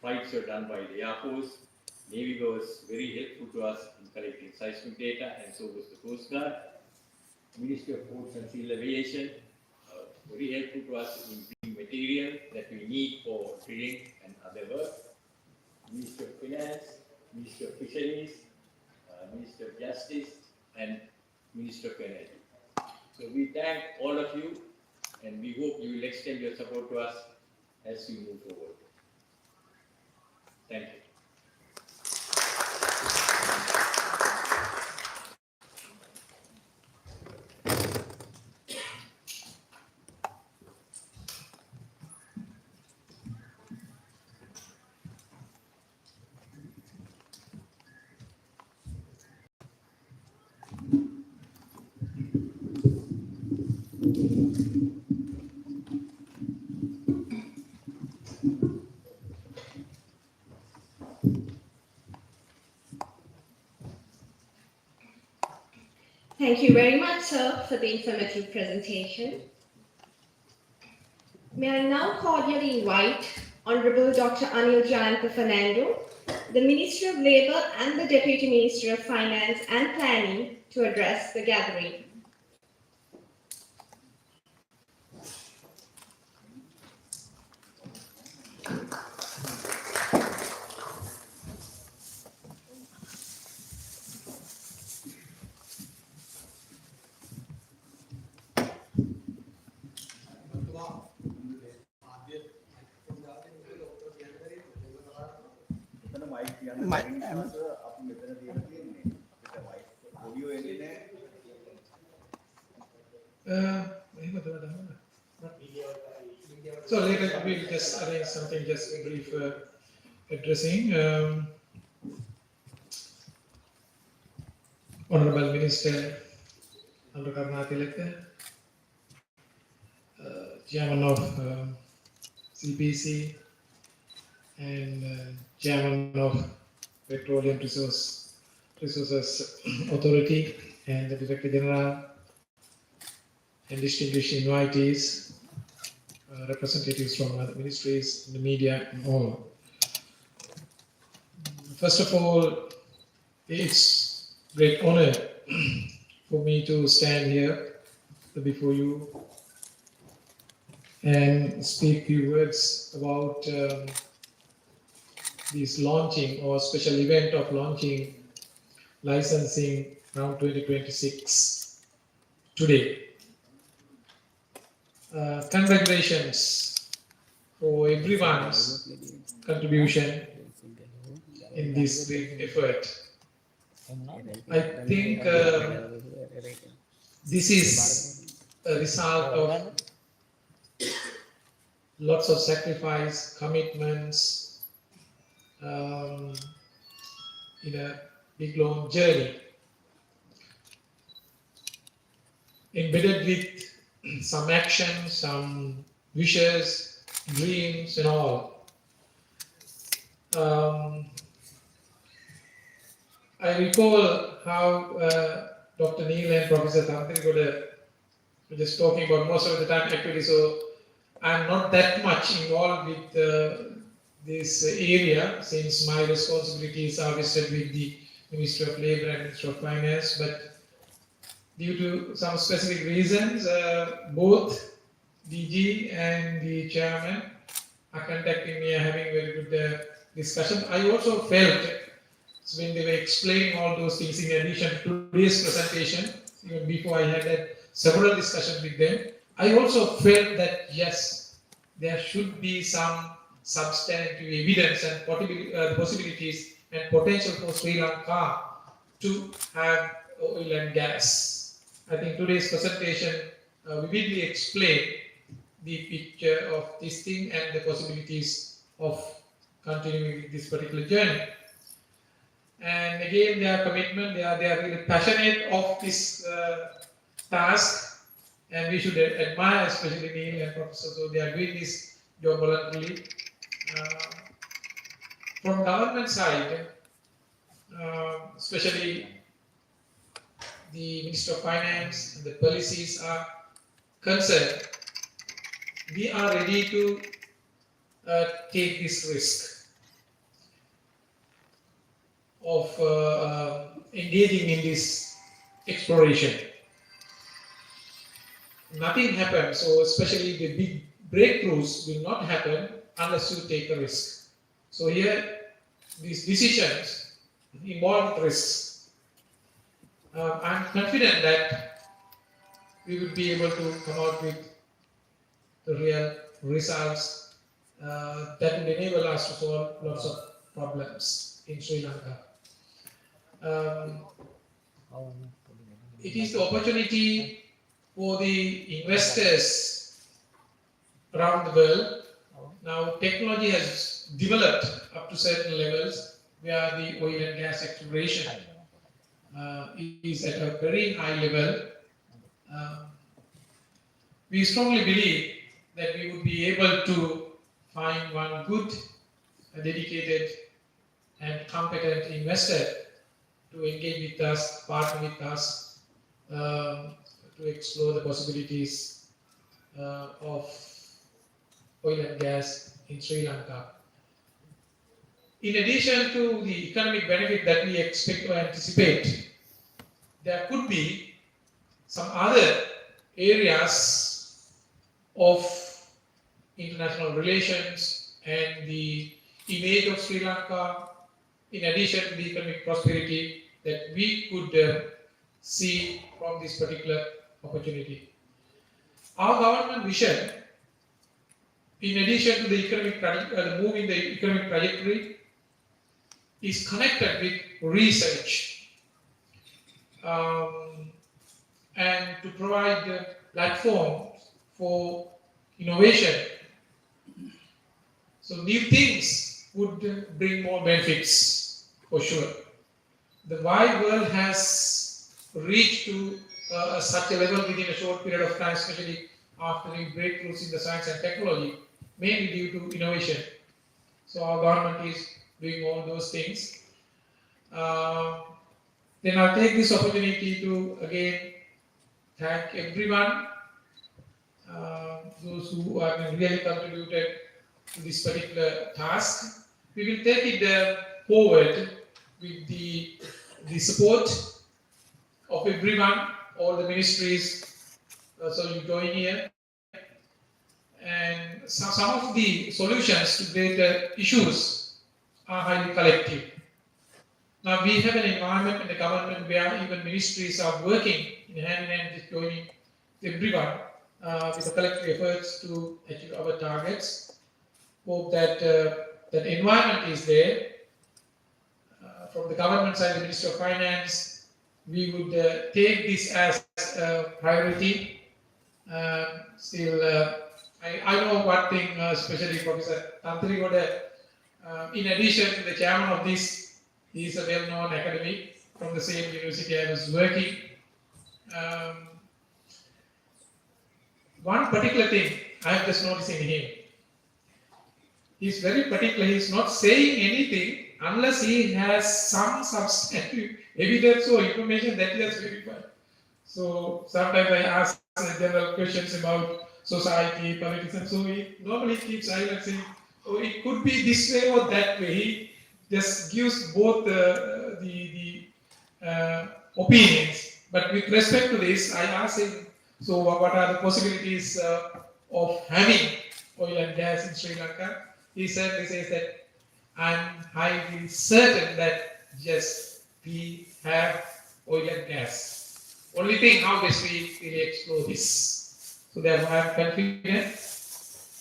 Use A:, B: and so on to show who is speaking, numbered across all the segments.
A: flights were done by the Air Force. Navy was very helpful to us in collecting seismic data, and so was the Coast Guard. Ministry of Ports and Civil Aviation, very helpful to us in bringing material that we need for drilling and other work. Ministry of Finance, Ministry of Fisheries, Ministry of Justice, and Ministry of Energy. So we thank all of you, and we hope you will extend your support to us as we move forward. Thank you.
B: Thank you very much, sir, for the informative presentation. May I now cordially invite Honorable Dr. Anil Jayanta Fernando, the Minister of Labour and the Deputy Minister of Finance and Planning, to address the gathering.
C: So later we'll just arrange something, just a brief addressing. Honorable Minister Tilaka, Chairman of CPC and Chairman of Petroleum Resources Authority and the Director General and distinguished invitees, representatives from other ministries, the media, and all. First of all, it's great honor for me to stand here before you and speak few words about this launching or special event of launching licensing around 2026 today. Congratulations for everyone's contribution in this big effort. I think this is a result of lots of sacrifice, commitments in a big long journey, embedded with some action, some wishes, dreams, and all. I recall how Dr. Neil and Professor Tantrigoda were just talking about most of the time actually, so I'm not that much involved with this area since my responsibilities are vested with the Ministry of Labour and Ministry of Finance, but due to some specific reasons, both DG and the chairman are contacting me and having very good discussion. I also felt when they were explaining all those things in addition to today's presentation, even before I had several discussions with them, I also felt that yes, there should be some substantive evidence and possibilities and potential for Sri Lanka to have oil and gas. I think today's presentation vividly explained the picture of this thing and the possibilities of continuing with this particular journey. And again, their commitment, they are really passionate of this task, and we should admire, especially Neil and Professor. So they are doing this job voluntarily. From government side, especially the Minister of Finance and the policies are concerned, we are ready to take this risk. of engaging in this exploration. Nothing happens, so especially the big breakthroughs will not happen unless you take a risk. So here, these decisions involve risks. I'm confident that we will be able to come out with the real results that will enable us to solve lots of problems in Sri Lanka. It is the opportunity for the investors around the world. Now, technology has developed up to certain levels where the oil and gas exploration is at a very high level. We strongly believe that we would be able to find one good, dedicated, and competent investor to engage with us, partner with us, to explore the possibilities of oil and gas in Sri Lanka. In addition to the economic benefit that we expect to anticipate, there could be some other areas of international relations and the image of Sri Lanka, in addition to the economic prosperity that we could see from this particular opportunity. Our government vision, in addition to the economic move in the economic trajectory, is connected with research and to provide a platform for innovation. So new things would bring more benefits for sure. The wide world has reached to such a level within a short period of time, especially after the breakthroughs in the science and technology, mainly due to innovation. So our government is doing all those things. Then I'll take this opportunity to again thank everyone, those who have really contributed to this particular task. We will take it forward with the support of everyone, all the ministries, so you join here. And some of the solutions to greater issues are highly collective. Now we have an environment in the government where even ministries are working in hand in hand with joining everyone with the collective efforts to achieve our targets. Hope that that environment is there. From the government side, the Ministry of Finance, we would take this as a priority. Still, I know one thing, especially Professor Tantrigoda, in addition to the chairman of this, he is a well-known academic from the same university I was working. One particular thing I have just noticed in him, he is very particular. He is not saying anything unless he has some substantive evidence or information that he has verified. So sometimes I ask general questions about society, politics, and so he normally keeps silent, saying, "Oh, it could be this way or that way." He just gives both the opinions. But with respect to this, I asked him, "So what are the possibilities of having oil and gas in Sri Lanka?" He says that I'm highly certain that yes, we have oil and gas. Only thing, how best we really explore this. So therefore, I am confident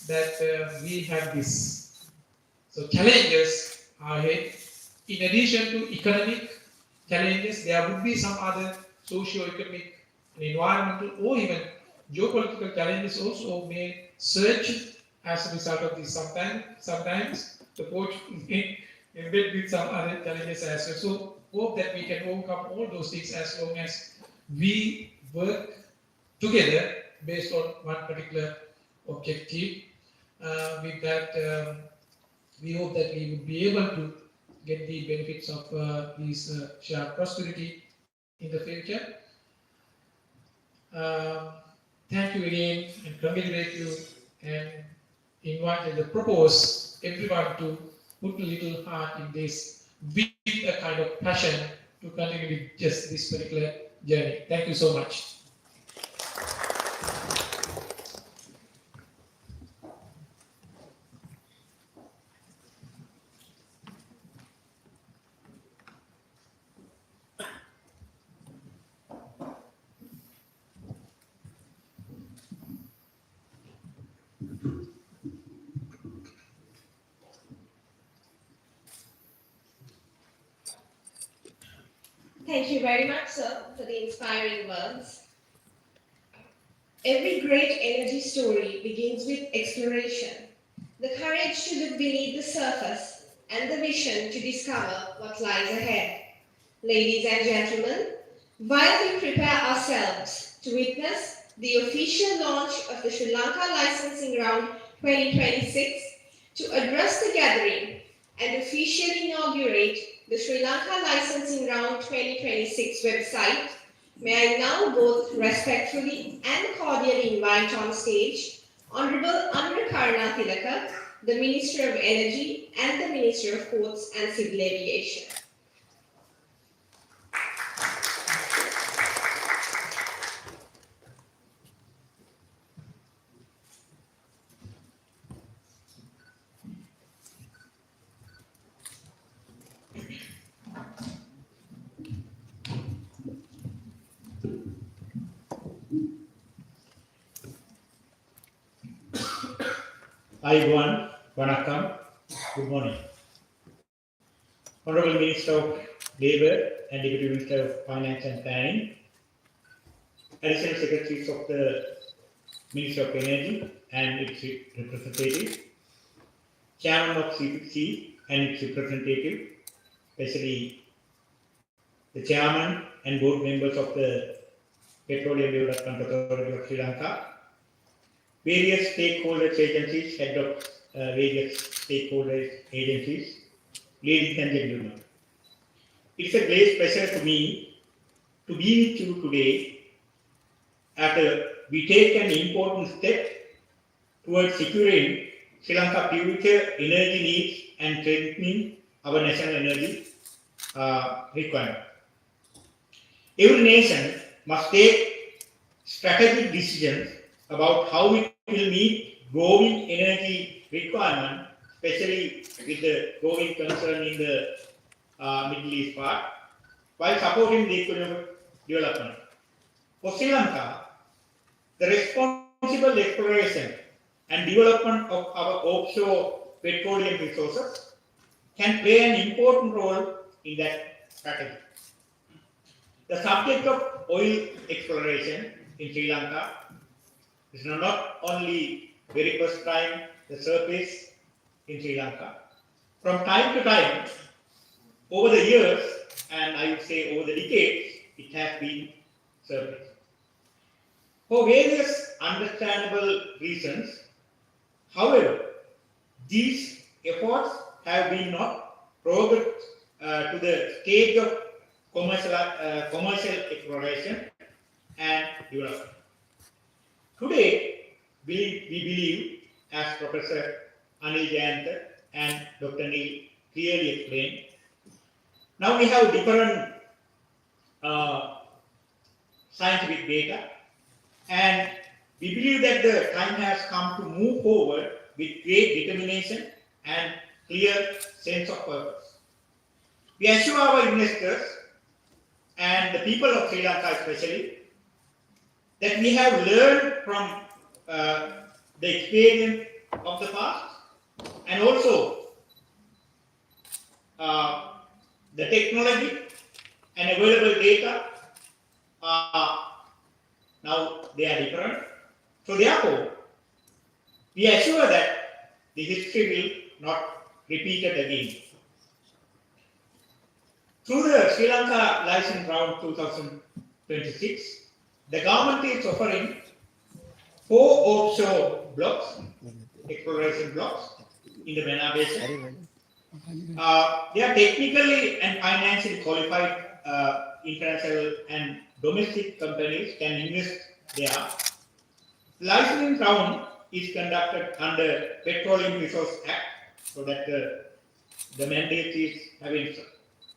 C: that we have this. So challenges are ahead. In addition to economic challenges, there would be some other socio-economic, environmental, or even geopolitical challenges also may surge as a result of this. Sometimes the poach may embed with some other challenges as well. So hope that we can overcome all those things as long as we work together based on one particular objective. With that, we hope that we will be able to get the benefits of this shared prosperity in the future. Thank you again and congratulate you and invite and propose everyone to put a little heart in this with a kind of passion to continue with just this particular journey. Thank you so much.
B: Thank you very much, sir, for the inspiring words. Every great energy story begins with exploration, the courage to look beneath the surface, and the vision to discover what lies ahead. Ladies and gentlemen, while we prepare ourselves to witness the official launch of the Sri Lanka Licensing Round 2026, to address the gathering and officially inaugurate the Sri Lanka Licensing Round 2026 website, may I now both respectfully and cordially invite on stage Honorable Karna Tilaka, the Minister of Energy and the Minister of Ports and Civil Aviation.
D: Hi everyone, Vanakkam, good morning. Honorable Minister of Labour and Deputy Minister of Finance and Planning, Additional Secretaries of the Ministry of Energy and its representative, Chairman of CPC and its representative, especially the Chairman and Board members of the Petroleum Development Authority of Sri Lanka, various stakeholders agencies, head of various stakeholders agencies, ladies and gentlemen. It's a great pleasure to me to be with you today after we take an important step towards securing Sri Lanka's future energy needs and strengthening our national energy requirement. Every nation must take strategic decisions about how it will meet growing energy requirement, especially with the growing concern in the Middle East part, while supporting the economic development. For Sri Lanka, the responsible exploration and development of our offshore petroleum resources can play an important role in that strategy. The subject of oil exploration in Sri Lanka is not only very first time the surface in Sri Lanka. From time to time, over the years, and I would say over the decades, it has been surfaced. For various understandable reasons, however, these efforts have been not progressed to the stage of commercial exploration and development. Today, we believe, as Professor Anil Jayant and Dr. Neil clearly explained, now we have different scientific data, and we believe that the time has come to move forward with great determination and clear sense of purpose. We assure our investors and the people of Sri Lanka especially that we have learned from the experience of the past, and also the technology and available data now they are different. So therefore, we assure that the history will not repeat it again. Through the Sri Lanka License Round 2026, the government is offering 4 offshore blocks, exploration blocks in the Mena Basin. They are technically and financially qualified international and domestic companies can invest there. Licensing round is conducted under Petroleum Resource Act, so that the mandate is having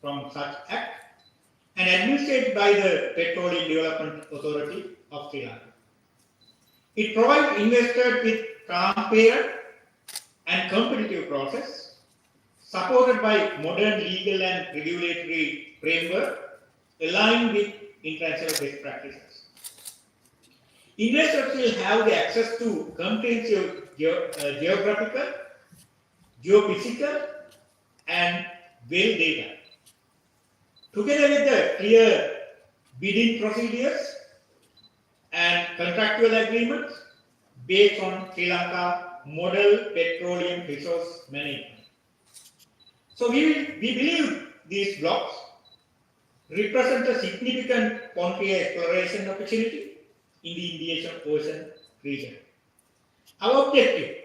D: from such act and administered by the Petroleum Development Authority of Sri Lanka. It provides investors with transparent and competitive process supported by modern legal and regulatory framework aligned with international best practices. Investors will have the access to comprehensive geographical, geophysical, and well data. Together with the clear bidding procedures and contractual agreements based on Sri Lanka model petroleum resource management. So we believe these blocks represent a significant frontier exploration opportunity in the Indian Ocean region. Our objective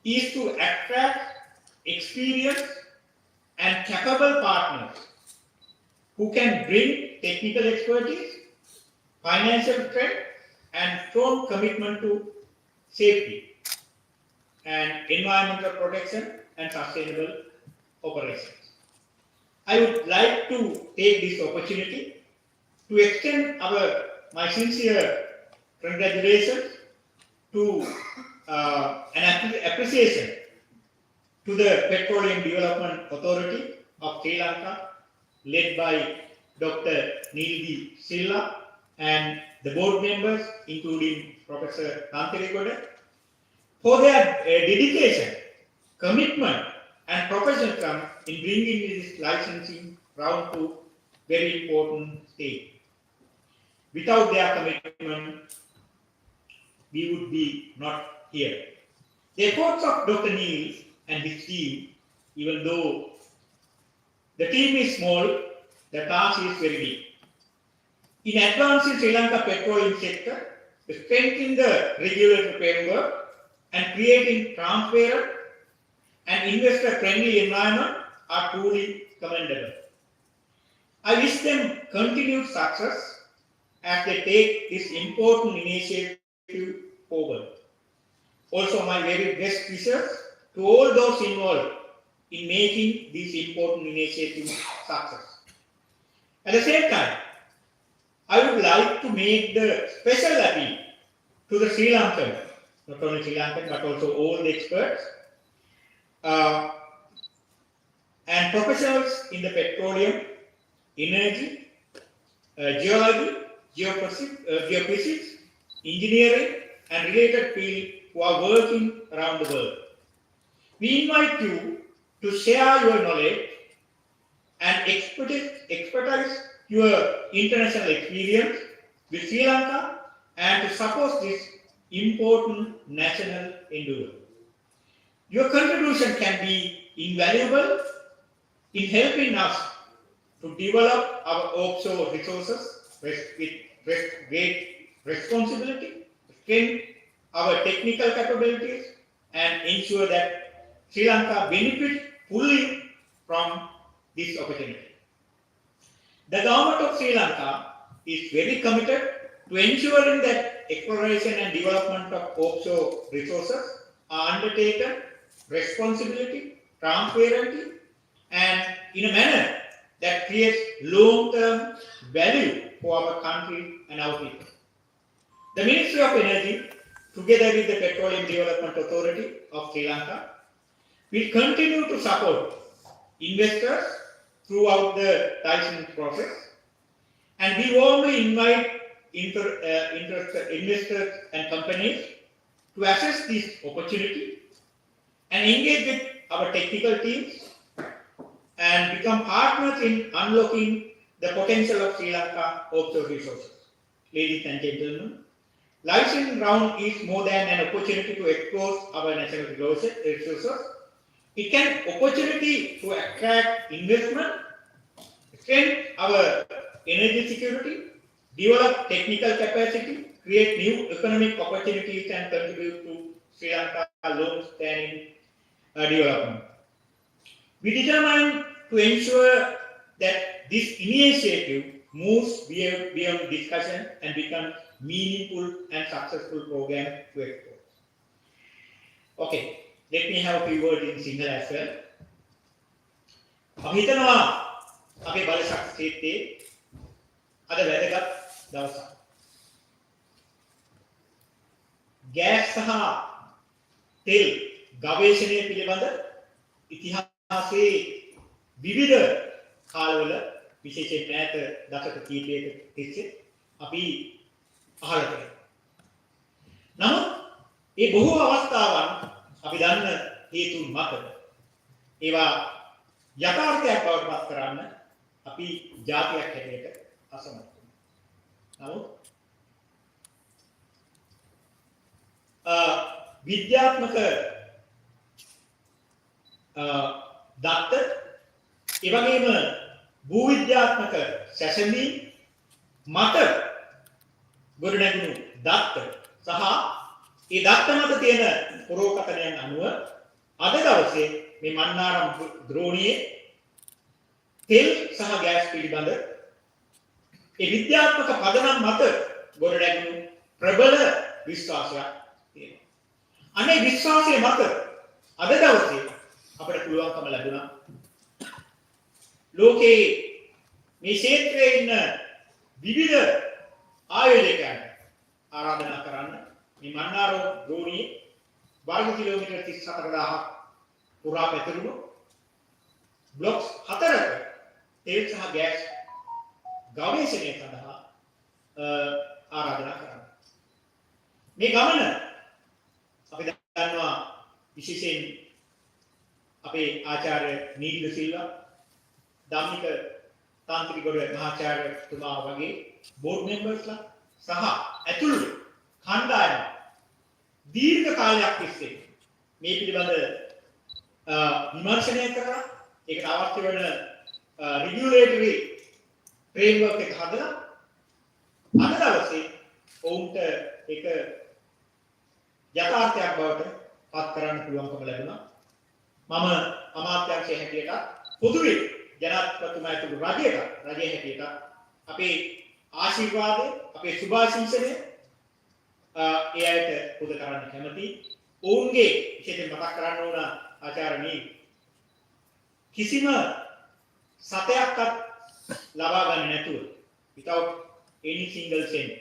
D: is to attract experienced and capable partners who can bring technical expertise, financial strength, and strong commitment to safety and environmental protection and sustainable operations. I would like to take this opportunity to extend my sincere congratulations to an appreciation to the Petroleum Development Authority of Sri Lanka, led by Dr. Nildi Silla and the board members, including Professor Tayකට, for their dedication, commitment, and professionalism in bringing this licensing round to very important stage. Without their commitment, we would be not here. The efforts of Dr. Neil and his team, even though the team is small, the task is very big. In advancing Sri Lanka petroleum sector, strengthening the regulatory framework and creating transparent and investor-friendly environment are truly commendable. I wish them continued success as they take this important initiative forward. Also, my very best wishes to all those involved in making this important initiative success. At the same time, I would like to make the special appeal to the Sri Lankan, not only Sri Lankan, but also all the experts and professionals in the petroleum, energy, geology, geophysics, engineering, and related fields who are working around the world. We invite you to share your knowledge and expertise your international experience with Sri Lanka and to support this important national endeavor. Your contribution can be invaluable in helping us to develop our offshore resources with great responsibility, strengthen our technical capabilities, and ensure that Sri Lanka benefits fully from this opportunity. The government of Sri Lanka is very committed to ensuring that exploration and development of offshore resources are undertaken responsibly, transparently, and in a manner that creates long-term value for our country and our people. The Ministry of Energy, together with the Petroleum Development Authority of Sri Lanka, will continue to support investors throughout the licensing process, and we warmly invite investors and companies to assess this opportunity and engage with our technical teams and become partners in unlocking the potential of Sri Lanka offshore resources. Ladies and gentlemen, licensing round is more than an opportunity to explore our national resources. It can opportunity to attract investment, strengthen our energy security, develop technical capacity, create new economic opportunities, and contribute to Sri Lanka's long-standing development. We determined to ensure that this initiative moves beyond discussion and becomes meaningful and successful program to export. Okay, let me have a few words in Sinhala as well. අපි හිතනවා අපේ බල ශක්ති ක්ෂේත්‍රයේ අද වැදගත් දවසක්. Gas සහ තෙල් ගවේෂණය පිළිබඳ ඉතිහාසයේ විවිධ කාලවල විශේෂයෙන් ඈත දශක කීපයක තිස්සේ අපි අහලා තියෙනවා. නමුත් මේ බොහෝ අවස්ථාවන් අපි දන්න හේතුන් මත ඒවා යථාර්ථයක් බවට පත් කරන්න අපි ජාතියක් හැටියට අසමත් වෙනවා. නමුත් විද්‍යාත්මක දත්ත ඒ වගේම භූවිද්‍යාත්මක සැසඳීම් මත ගොඩනැගුණු දත්ත සහ ඒ දත්ත මත තියෙන පුරෝකථනයන් අනුව අද දවසේ මේ මන්නාරම් ද්‍රෝණියේ තෙල් සහ ගෑස් පිළිබඳ ඒ විද්‍යාත්මක පදනම් මත ගොඩනැගුණු ප්‍රබල විශ්වාසයක් තියෙනවා. අනේ විශ්වාසයේ මත අද දවසේ අපිට පුළුවන්කම ලැබුණා ලෝකේ මේ ක්ෂේත්‍රයේ ඉන්න විවිධ ආයෝජකයන් ආරාධනා කරන්න මේ මන්නාරම් ද්‍රෝණියේ වර්ග කිලෝමීටර් 34000ක් පුරා පැතිරුණු බ්ලොක්ස් 4ක තෙල් සහ ගෑස් ගවේෂණය සඳහා ආරාධනා කරන්න. මේ ගමන අපි දන්නවා විශේෂයෙන් අපේ ආචාර්ය නීල සිල්වා ධම්මික තාන්ත්‍රිකගොඩ මහාචාර්යතුමා වගේ බෝඩ් මෙම්බර්ස්ලා සහ ඇතුළු කණ්ඩායම දීර්ඝ කාලයක් තිස්සේ මේ පිළිබඳ විමර්ශනය කරලා ඒකට අවශ්‍ය වෙන රිගියුලේටරි ෆ්‍රේම්වර්ක් එක හදලා අද දවසේ ඔවුන්ට ඒක යථාර්ථයක් බවට පත් කරන්න පුළුවන්කම ලැබුණා. මම අමාත්‍යාංශයේ හැටියට පොදුවේ ජනාධිපතිතුමා ඇතුළු රජයේ හැටියට අපේ ආශිර්වාදය අපේ සුභාශිංසනය ඒ අයට පුද කරන්න කැමතියි. ඔවුන්ගේ විශේෂයෙන් මතක් කරන්න ඕන ආචාර්යනී කිසිම සතයක්වත් ලබා ගන්න නැතුව without any single cent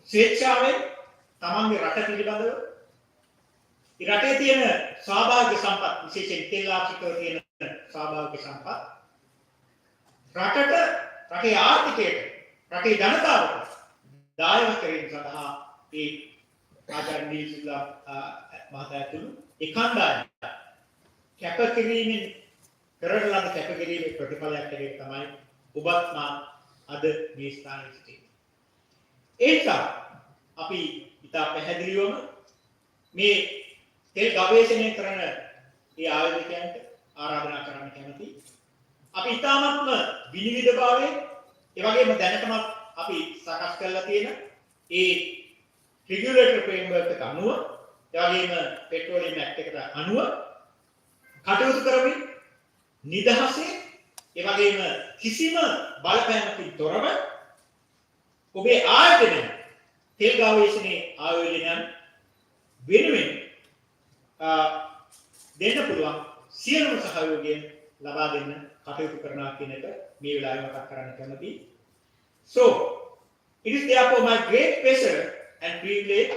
D: ස්වේච්ඡාවෙන් තමන්ගේ රට පිළිබඳව රටේ තියෙන ස්වාභාවික සම්පත් විශේෂයෙන් තෙල් ආර්ථිකව තියෙන ස්වාභාවික සම්පත් රටට රටේ ආර්ථිකයට රටේ ජනතාවට දායක කිරීම සඳහා ඒ ආචාර්ය නීල්ලා මහතා ඇතුළු ඒ කණ්ඩායම කැපකිරීමෙන් කරන ලද කැපකිරීමේ ප්‍රතිඵලයක් හැටියට තමයි ඔබත් මා අද මේ ස්ථානයේ සිටින්නේ. ඒ නිසා අපි ඉතා පැහැදිලිවම මේ තෙල් ගවේෂණය කරන ඒ ආයෝජකයන්ට ආරාධනා කරන්න කැමතියි. අපි ඉතාමත්ම විනිවිදභාවයෙන් ඒ වගේම දැනටමත් අපි සකස් කරලා තියෙන ඒ රෙගියුලේටර් ෆ්‍රේම්වර්ක් එකට අනුව ඒ වගේම පෙට්‍රෝලියම් ඇක්ට් එකට අනුව කටයුතු කරමින් නිදහසේ ඒ වගේම කිසිම බලපෑමකින් තොරව ඔබේ ආයතනය තෙල් ගවේෂණයේ ආයෝජනයන් වෙනුවෙන් දෙන්න පුළුවන් සියලුම සහයෝගය ලබා දෙන්න කටයුතු කරනවා කියන එක මේ වෙලාවේ මතක් කරන්න කැමතියි. So, it is therefore my great pleasure and privilege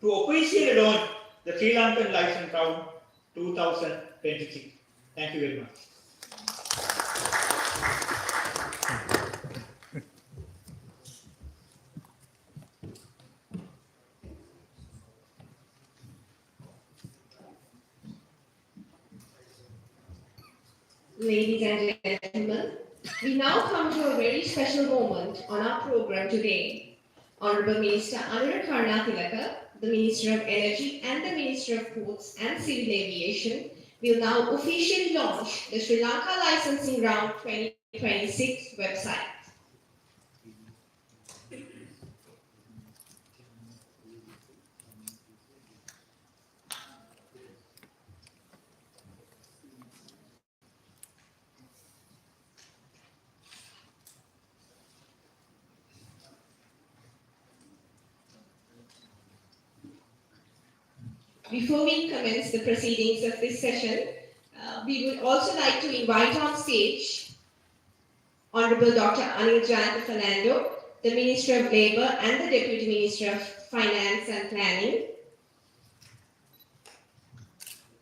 D: to officially launch the Sri Lankan License Round 2026. Thank you very much.
B: Ladies and gentlemen, we now come to a very special moment on our program today. Honorable Minister Anura Karnatilaka, the Minister of Energy and the Minister of Ports and Civil Aviation will now officially launch the Sri Lanka Licensing Round 2026 website. Before we commence the proceedings of this session, we would also like to invite on stage Honorable Dr. Anil Fernando, the Minister of Labour and the Deputy Minister of Finance and Planning,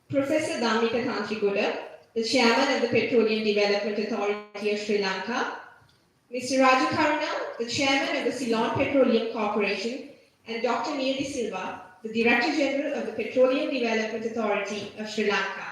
B: Professor Dhammika Tantriguda, the Chairman of the Petroleum Development Authority of Sri Lanka, Mr. Raju Karuna, the Chairman of the Ceylon Petroleum Corporation, and Dr. Neil De Silva, the Director General of the Petroleum Development Authority of Sri Lanka.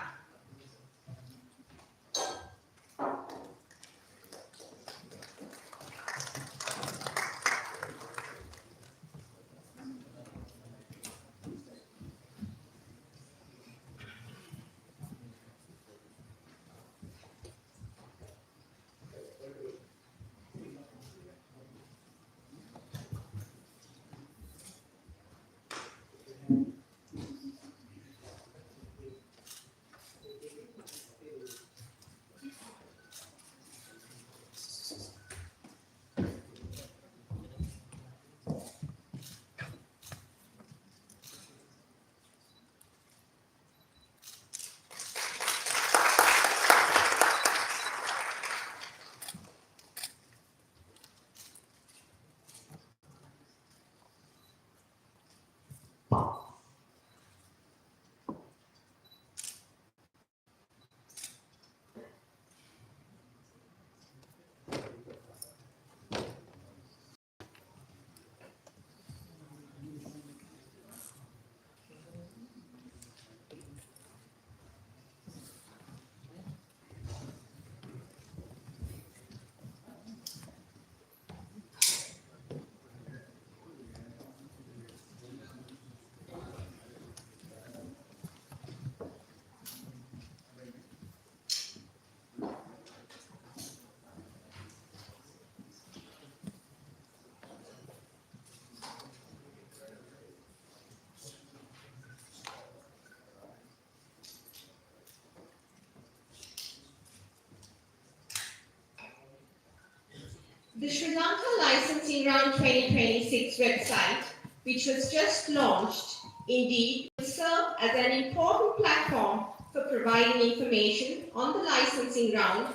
B: The Sri Lanka Licensing Round 2026 website, which was just launched, indeed will serve as an important platform for providing information on the licensing round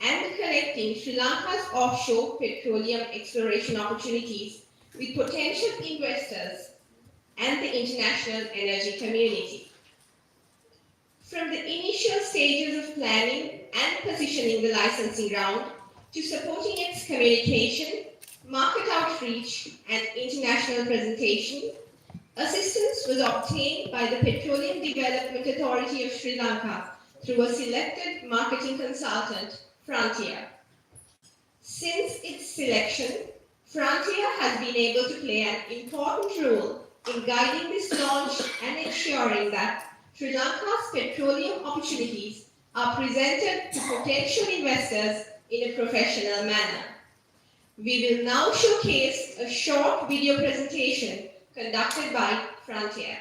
B: and connecting Sri Lanka's offshore petroleum exploration opportunities with potential investors and the international energy community. From the initial stages of planning and positioning the licensing round to supporting its communication, market outreach, and international presentation, assistance was obtained by the Petroleum Development Authority of Sri Lanka through a selected marketing consultant, Frontier. Since its selection, Frontier has been able to play an important role in guiding this launch and ensuring that Sri Lanka's petroleum opportunities are presented to potential investors in a professional manner. We will now showcase a short video presentation conducted by Frontier.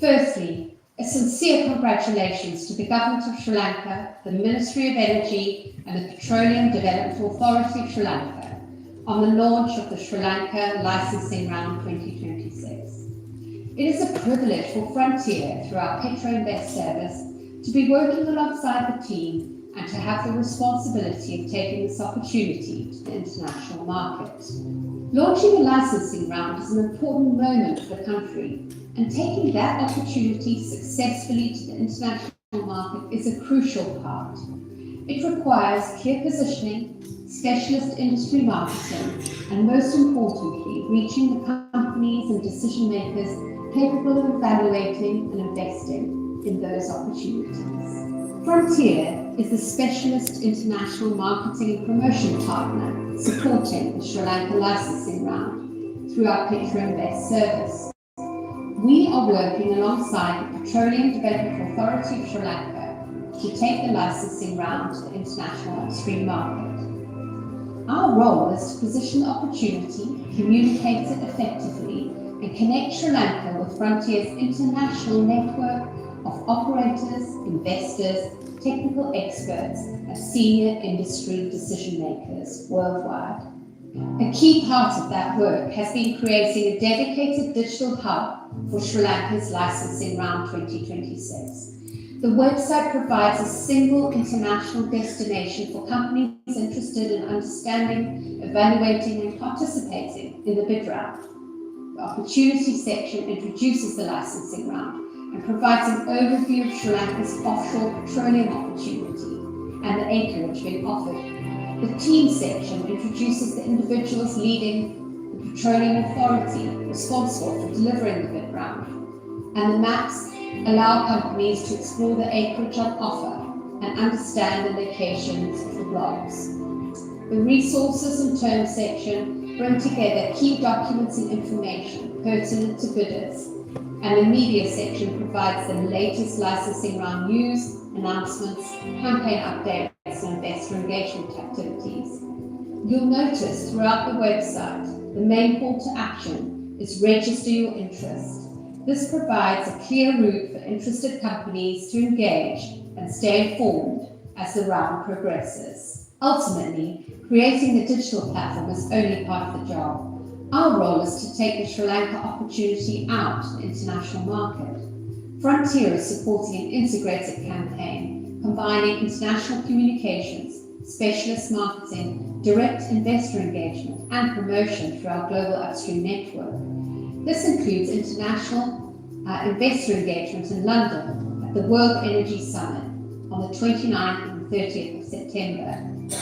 E: Firstly, a sincere congratulations to the Government of Sri Lanka, the Ministry of Energy and the Petroleum Development Authority of Sri Lanka on the launch of the Sri Lanka Licensing Round 2026. It is a privilege for Frontier, through our PetroInvest service, to be working alongside the team and to have the responsibility of taking this opportunity to the international market. Launching a licensing round is an important moment for the country, and taking that opportunity successfully to the international market is a crucial part. It requires clear positioning, specialist industry marketing, and most importantly, reaching the companies and decision makers capable of evaluating and investing in those opportunities. Frontier is the specialist international marketing and promotion partner supporting the Sri Lanka licensing round through our PetroInvest service. We are working alongside the Petroleum Development Authority of Sri Lanka to take the licensing round to the international upstream market. Our role is to position the opportunity, communicate it effectively, and connect Sri Lanka with Frontier's international network of operators, investors, technical experts, and senior industry decision makers worldwide. A key part of that work has been creating a dedicated digital hub for Sri Lanka's licensing round 2026. The website provides a single international destination for companies interested in understanding, evaluating and participating in the bid round. The opportunity section introduces the licensing round and provides an overview of Sri Lanka's offshore petroleum opportunity and the acreage being offered. The team section introduces the individuals leading the Petroleum Authority responsible for delivering the bid round, and the maps allow companies to explore the acreage on offer and understand the locations of the blocks. The resources and terms section bring together key documents and information pertinent to bidders, and the media section provides the latest licensing round news, announcements, campaign updates and investor engagement activities. You'll notice throughout the website, the main call to action is register your interest. This provides a clear route for interested companies to engage and stay informed as the round progresses. Ultimately, creating the digital platform is only part of the job. Our role is to take the Sri Lanka opportunity out to the international market. Frontier is supporting an integrated campaign, combining international communications, specialist marketing, direct investor engagement, and promotion through our global upstream network. This includes international investor engagement in London at the World Energy Summit on the 29th and 30th of September,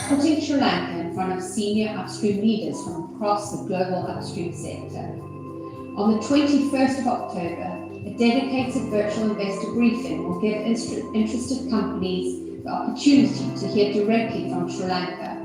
E: putting Sri Lanka in front of senior upstream leaders from across the global upstream sector. On the 21st of October, a dedicated virtual investor briefing will give interested companies the opportunity to hear directly from Sri Lanka,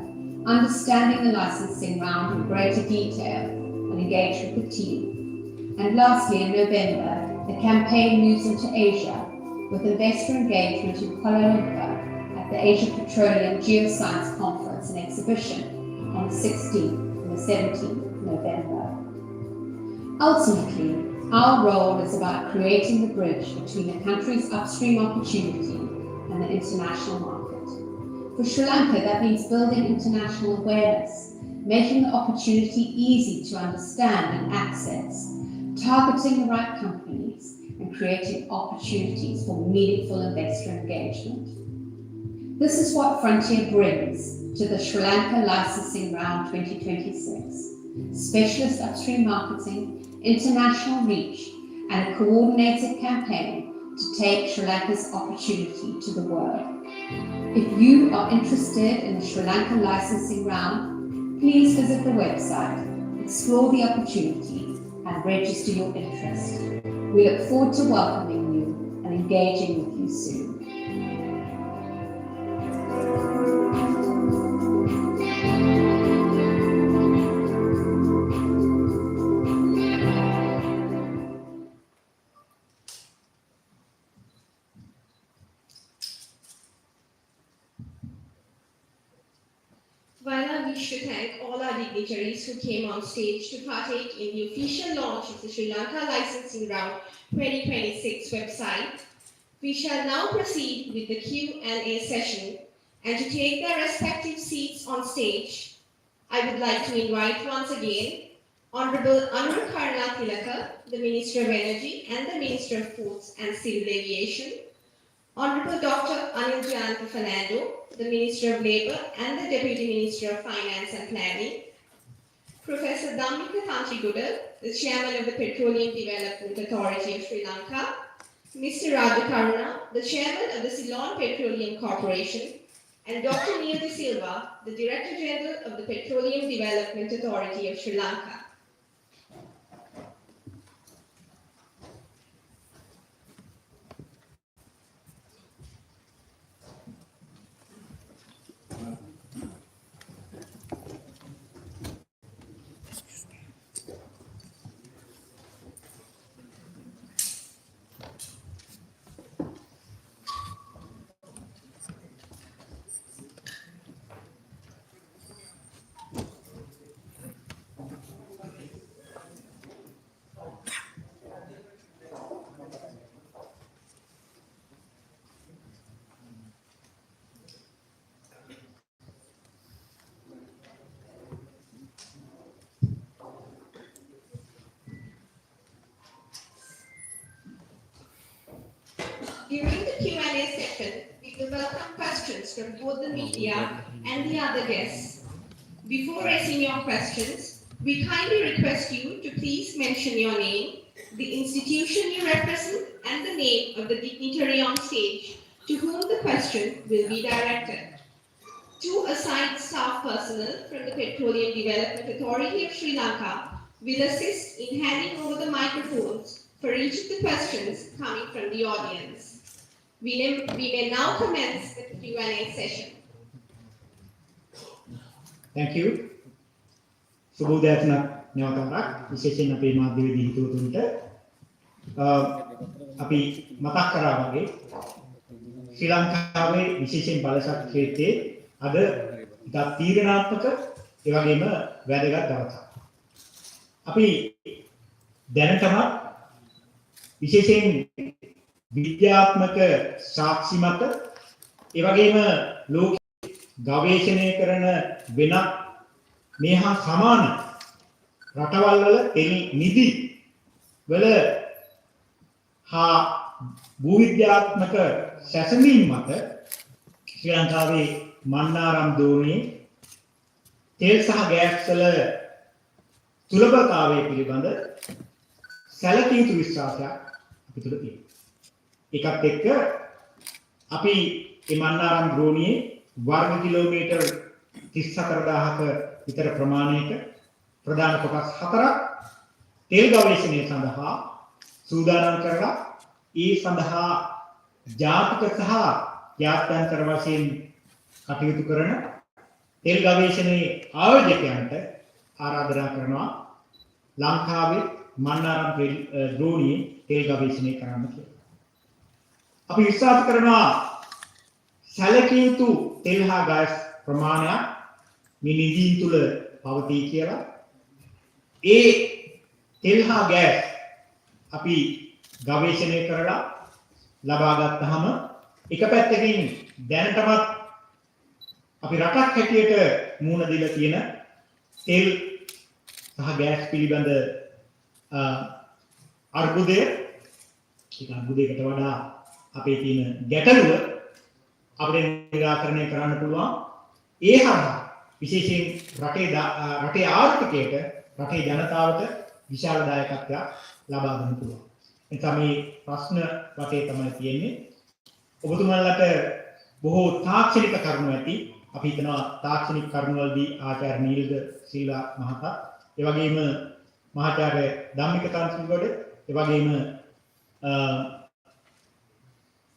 E: understanding the licensing round in greater detail and engage with the team. And lastly, in November, the campaign moves into Asia with investor engagement in Kuala Lumpur at the Asia Petroleum Geoscience Conference and Exhibition on the 16th and the 17th of November. Ultimately, our role is about creating the bridge between the country's upstream opportunity and the international market. For Sri Lanka, that means building international awareness, making the opportunity easy to understand and access, targeting the right companies, and creating opportunities for meaningful investor engagement. This is what Frontier brings to the Sri Lanka Licensing Round 2026. Specialist upstream marketing, international reach, and a coordinated campaign to take Sri Lanka's opportunity to the world. If you are interested in the Sri Lanka Licensing Round, please visit the website, explore the opportunity, and register your interest. We look forward to welcoming you and engaging with you soon.
B: While I wish to thank all our dignitaries who came on stage to partake in the official launch of the Sri Lanka Licensing Round 2026 website, we shall now proceed with the Q&A session, and to take their respective seats on stage, I would like to invite once again Honorable Anura Karna Tilaka, the Minister of Energy and the Minister of Ports and Civil Aviation, Honorable Dr. Anil Jayanta Fernando, the Minister of Labour and the Deputy Minister of Finance and Planning, Professor Dhammika Tantriguda, the Chairman of the Petroleum Development Authority of Sri Lanka, Mr. Rajakaruna, the Chairman of the Ceylon Petroleum Corporation, and Dr. Neil De Silva, the Director General of the Petroleum Development Authority of Sri Lanka. questions from both the media and the other guests. Before raising your questions, we kindly request you to please mention your name, the institution you represent, and the name of the dignitary on stage to whom the question will be directed. Two assigned staff personnel from the Petroleum Development Authority of Sri Lanka will assist in handing over the microphones for each of the questions coming from the audience. We may now commence the Q&A session.
D: Thank you. සුබෝදෑසනක් නැවතත් විශේෂයෙන් අපේ මාධ්‍යවේදී හිතවතුන්ට අපි මතක් කරා වගේ ශ්‍රී ලංකාවේ විශේෂයෙන් බලශක්ති ක්ෂේත්‍රයේ අද ඉතා තීරණාත්මක ඒ වගේම වැදගත් දවසක්. අපි දැනටම විශේෂයෙන් විද්‍යාත්මක සාක්ෂි මත ඒ වගේම ලෝක ගවේෂණය කරන වෙනත් මේ හා සමාන රටවල් වල තෙල් නිදි වල හා භූවිද්‍යාත්මක සැසඳීම් මත ශ්‍රී ලංකාවේ මන්නාරම් දෝණියේ තෙල් සහ ගෑස් වල සුලභතාවය පිළිබඳ සැලකිය යුතු විශ්වාසයක් අපි තුළ තියෙනවා. ඒකත් එක්ක අපි මේ මන්නාරම් දෝණියේ වර්ග කිලෝමීටර් 34000ක විතර ප්‍රමාණයක ප්‍රධාන කොටස් 4ක් තෙල් ගවේෂණය සඳහා සූදානම් කරලා ඒ සඳහා ජාතික සහ ජාත්‍යන්තර වශයෙන් කටයුතු කරන තෙල් ගවේෂණයේ ආයෝජකයන්ට ආරාධනා කරනවා ලංකාවේ මන්නාරම් දෝණියේ තෙල් ගවේෂණය කරන්න කියලා. අපි විශ්වාස කරනවා සැලකිය යුතු තෙල් හා ගෑස් ප්‍රමාණයක් මේ නිදීන් තුල පවතී කියලා. ඒ තෙල් හා ගෑස් අපි ගවේෂණය කරලා ලබා ගත්තාම එක පැත්තකින් දැනටමත් අපි රටක් හැටියට මුහුණ දීලා තියෙන තෙල් සහ ගෑස් පිළිබඳ අර්බුදය, ඒක අර්බුදයකට වඩා අපේ තියෙන ගැටලුව අපිට නිරාකරණය කරන්න පුළුවන්. ඒ හරහා විශේෂයෙන් රටේ ආර්ථිකයට, රටේ ජනතාවට විශාල දායකත්වයක් ලබා ගන්න පුළුවන්. එතන මේ ප්‍රශ්න වටේ තමයි තියෙන්නේ. ඔබතුමාලට බොහෝ තාක්ෂණික කරුණු ඇති. අපි හිතනවා තාක්ෂණික කරුණු වලදී ආචාර්ය නීල්ද සිල්වා මහතා, ඒ වගේම මහාචාර්ය ධම්මික තන්සිගොඩ, ඒ වගේම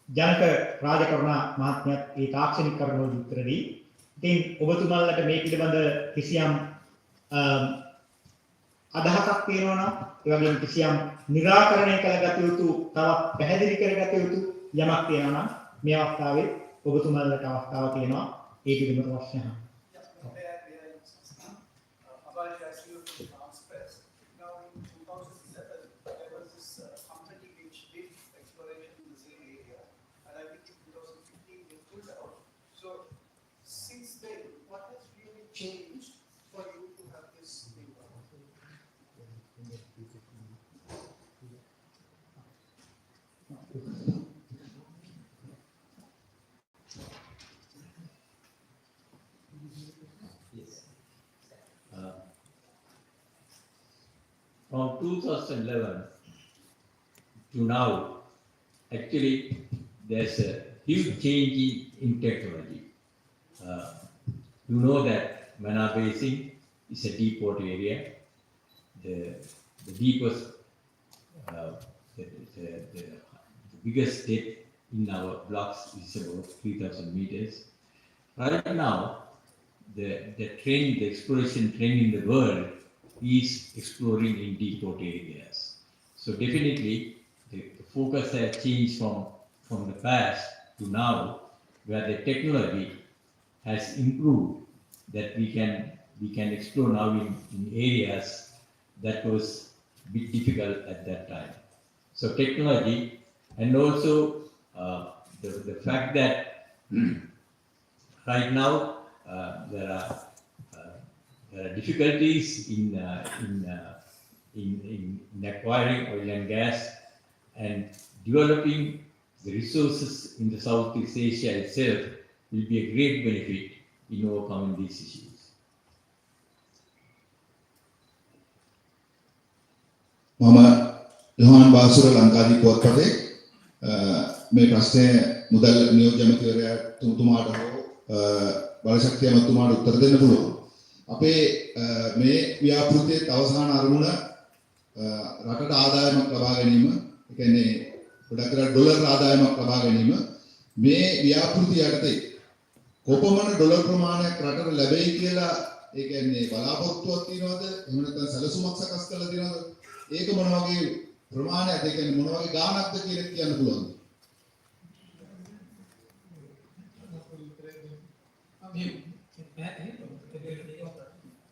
D: ජනක රාජකරුණා මහත්මයාත් මේ තාක්ෂණික කරුණු වලදී උත්තර දී. ඉතින් ඔබතුමාලට මේ පිළිබඳ කිසියම් අදහසක් තියෙනවා නම්, ඒ වගේම කිසියම් निराකරණය කළගත යුතු, තවත් පැහැදිලි කරගත යුතු යමක් තියෙනවා නම් මේ අවස්ථාවේ ඔබතුමාලට අවස්ථාව තියෙනවා ඒ පිළිබඳ ප්‍රශ්න අහන්න.
F: Changed for you to have this involvement?
A: Yes. From 2011 to now, actually, there's a huge change in technology. You know that Mana Basin is a deep water area. The deepest, the biggest depth in our blocks is about 3,000 meters. Right now, the exploration trend in the world is exploring in deep water areas. So definitely, the focus has changed from the past to now, where the technology has improved, that we can explore now in areas that was a bit difficult at that time. So technology, and also the fact that right now there are difficulties in acquiring oil and gas and developing the resources in the Southeast Asia itself. will be a great benefit in overcoming these issues.
G: මම යොහාන් බාසුර ලංකාදී පුවත්පතේ මේ ප්‍රශ්නය මුදල් නියෝජ්‍ය ඇමතිවරයා තුමාට හෝ බලශක්ති ඇමතුමාට උත්තර දෙන්න පුළුවන්. අපේ මේ ව්‍යාපෘතියේ අවසාන අරමුණ රටට ආදායමක් ලබා ගැනීම, ඒ කියන්නේ ගොඩක් ඩොලර් ආදායමක් ලබා ගැනීම. මේ ව්‍යාපෘතිය යටතේ කොපමණ ඩොලර් ප්‍රමාණයක් රටට ලැබෙයි කියලා ඒ කියන්නේ බලාපොරොත්තුවක් තියනවද? එහෙම නැත්නම් සැලසුමක් සකස් කරලා තියනවද? ඒක මොන වගේ ප්‍රමාණයක්ද? ඒ කියන්නේ මොන වගේ ගාණක්ද කියන එක කියන්න පුළුවන්ද?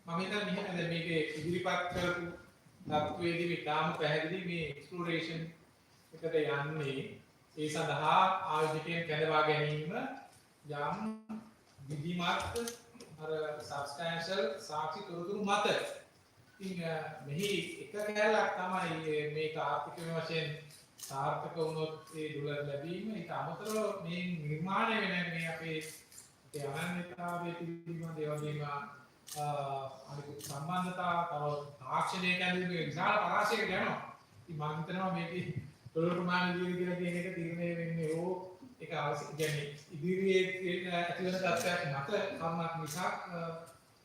C: මම හිතන්නේ මේකේ ඉදිරිපත් කරපු තත්ත්වයේදී මේ තාම පැහැදිලි මේ එක්ස්ප්ලෝරේෂන් එකට යන්නේ ඒ සඳහා ආයෝජකයන් කැඳවා ගැනීම යම් විධිමත් සබ්ස්ටැන්ෂල් සාක්ෂි තොරතුරු මත. ඉතින් මෙහි එක කැලක් තමයි මේක ආර්ථික වශයෙන් සාර්ථක වුණොත් ඒ ඩොලර් ලැබීම. ඒක අමතරව මේ නිර්මාණය වෙන මේ අපේ අනන්‍යතාවයේ පිළිබඳ ඒ වගේම අනිකුත් සම්බන්ධතා තව තාක්ෂණයේ කැඳවීමේ විශාල පරාසයකට යනවා. ඉතින් මම හිතනවා මේකේ ඩොලර් ප්‍රමාණය දිගට කියන එක තීරණය වෙන්නේ ඒක අවශ්‍ය කියන්නේ ඉදිරියේ ඇති වෙන තත්ත්වයක් මත කර්මක් මිසක්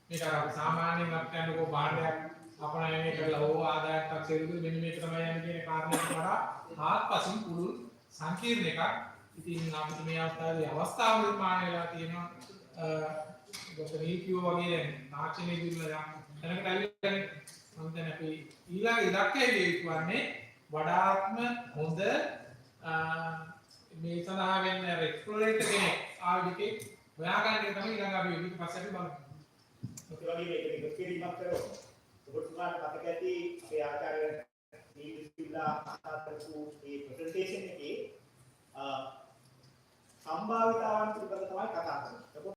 C: මේක අර සාමාන්‍යයෙන් අපිටනකෝ භාණ්ඩයක් අපනයනය කරලා ඕ ආදායයක් තාක්ෂේරුදු මෙන්න මේක තමයි යන්නේ කියන කාරණයට වඩා ආත්පසින් පුළුල් සංකීර්ණ එකක්. ඉතින් අපිට මේ අවස්ථාවේ අවස්ථාව නිර්මාණය වෙලා තියෙනවා ડોક્ટર නීතිය වගේ තාක්ෂණයේ දිනලා දැනකට අවිලන්නේ මම දැන් අපි ඊළඟ ඉලක්කය කියන්නේ වඩාත්ම හොඳ මේ සඳහා වෙන්නේ එක්ස්ප්ලෝරේටර් කෙනෙක් ආයෝජකෙක් හොයාගන්න එක තමයි ඊළඟ අපි ඊට පස්සේ අපි බලමු.
D: ඒ වගේ මේක එකතු කිරීමක් කරමු. ඔබතුමාට මතක ඇති අපේ ආචාර්ය දීවිලා අහතරපු මේ ප්‍රසන්ටේෂන් එකේ සම්භාවිතාවන් පිළිබඳව තමයි කතා කරන්නේ.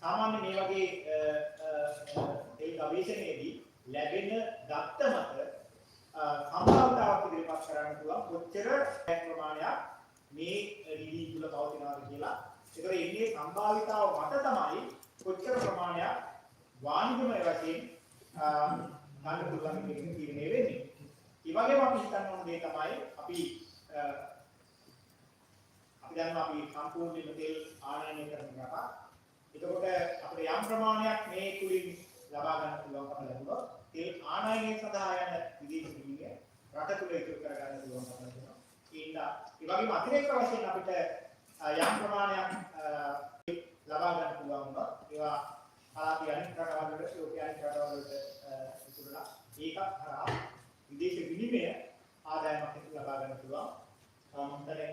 D: සාමාන්‍ය මේ වගේ ඒ ගවේෂණයේදී ලැබෙන දත්ත මත සම්භාවිතාවක් ඉදිරිපත් කරන්න පුළුවන් කොච්චර ප්‍රමාණයක් මේ රීඩින් තුල පවතිනවද කියලා. ඒතර ඉන්නේ සම්භාවිතාව මත තමයි කොච්චර ප්‍රමාණයක් වාණිජමය වශයෙන් ගන්න පුළුවන් කියන තීරණය වෙන්නේ. ඒ වගේම අපි හිතන්න ඕන දේ තමයි අපි දන්නවා අපි සම්පූර්ණයෙන්ම තෙල් ආනයනය කරන රටක්. එතකොට අපිට යම් ප්‍රමාණයක් මේ තුලින් ලබා ගන්න පුළුවන්කම ලැබුණොත් තෙල් ආනයනය සඳහා යන විදේශ විනිමය රට තුල ඉතුරු කර ගන්න පුළුවන්කම ලැබෙනවා. ඒ වගේම අතිරේක වශයෙන් අපිට යම් ප්‍රමාණයක් ලබා ගන්න පුළුවන් වුණොත් ඒවා ආපියන් රටවලට යෝග්‍යයන් රටවලට ඉතුරුලා ඒක හරහා විදේශ විනිමය ආදායමක් ලබා ගන්න පුළුවන්.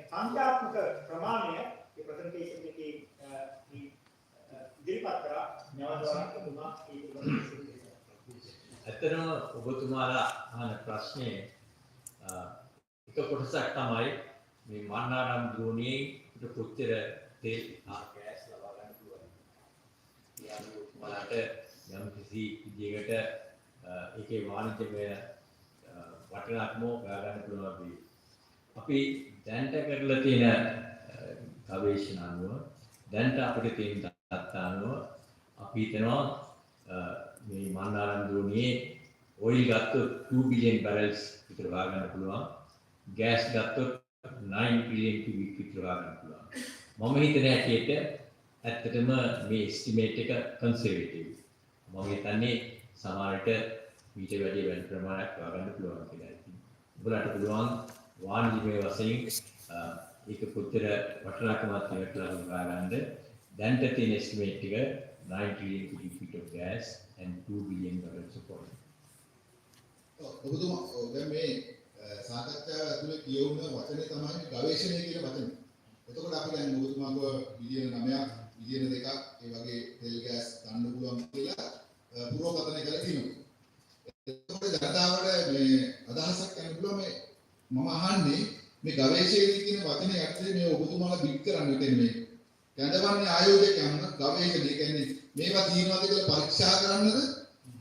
D: සංඛ්‍යාත්මක ප්‍රමාණය මේ ප්‍රසන්ටේෂන් එකේ ඉදිරිපත් කරා නැවතවරක් තුමා
A: ඇත්තටම ඔබතුමාලා අහන ප්‍රශ්නේ එක කොටසක් තමයි මේ මන්නාරම් ද්‍රෝණියේ කොච්චර තෙල් ගෑස් ලබා ගන්න පුළුවන්. ඔබතුමාලාට යම් කිසි විදියකට ඒකේ වාණිජ්‍යමය වටිනාකම හොයා ගන්න පුළුවන් වෙයි. අපි දැන්ට කරලා තියෙන ගවේෂණ අනුව දැන්ට අපිට තියෙන දත්ත අනුව අපි හිතනවා මේ මන්නාරම් ද්‍රෝණියේ ඔයිල් ගත්තොත් 2 බිලියන් බැරල්ස් විතර වා ගන්න පුළුවන්. ගෑස් ගත්තොත් 9 බිලියන් කියුබික් විතර වා ගන්න පුළුවන්. මම හිතන හැටියට ඇත්තටම මේ එස්ටිමේට් එක කන්සර්වේටිව්. මම හිතන්නේ සමහරට ඊට වැඩි ප්‍රමාණයක් වා ගන්න පුළුවන් කියලා. ඔයාලට පුළුවන් වාණිජමය වශයෙන් ඒක කොච්චර වටිනාකමක් කියලා ගන්න දැන්ට තියෙන එස්ටිමේට් එක 9 trillion cubic feet of gas and 2 billion barrels of oil.
G: ඔබතුමා දැන් මේ සාකච්ඡාව ඇතුලේ කියවුන වචනේ තමයි ගවේෂණය කියන වචනේ. එතකොට අපි දැන් ඔබතුමාව බිලියන 9ක් බිලියන 2ක් ඒ වගේ තෙල් ගෑස් ගන්න පුළුවන් කියලා පුරෝකථනය කළා කියනවා. එතකොට ජනතාවට මේ අදහසක් ගන්න පුළුවන් මේ මම අහන්නේ මේ ගවේෂණය කියන වචනේ යටතේ මේ ඔබතුමාලා බික් කරන්නේ කියන්නේ කැඳවන්නේ ආයෝජකයන් ගවේෂණය කියන්නේ මේවා තියෙනවද කියලා පරීක්ෂා කරන්නද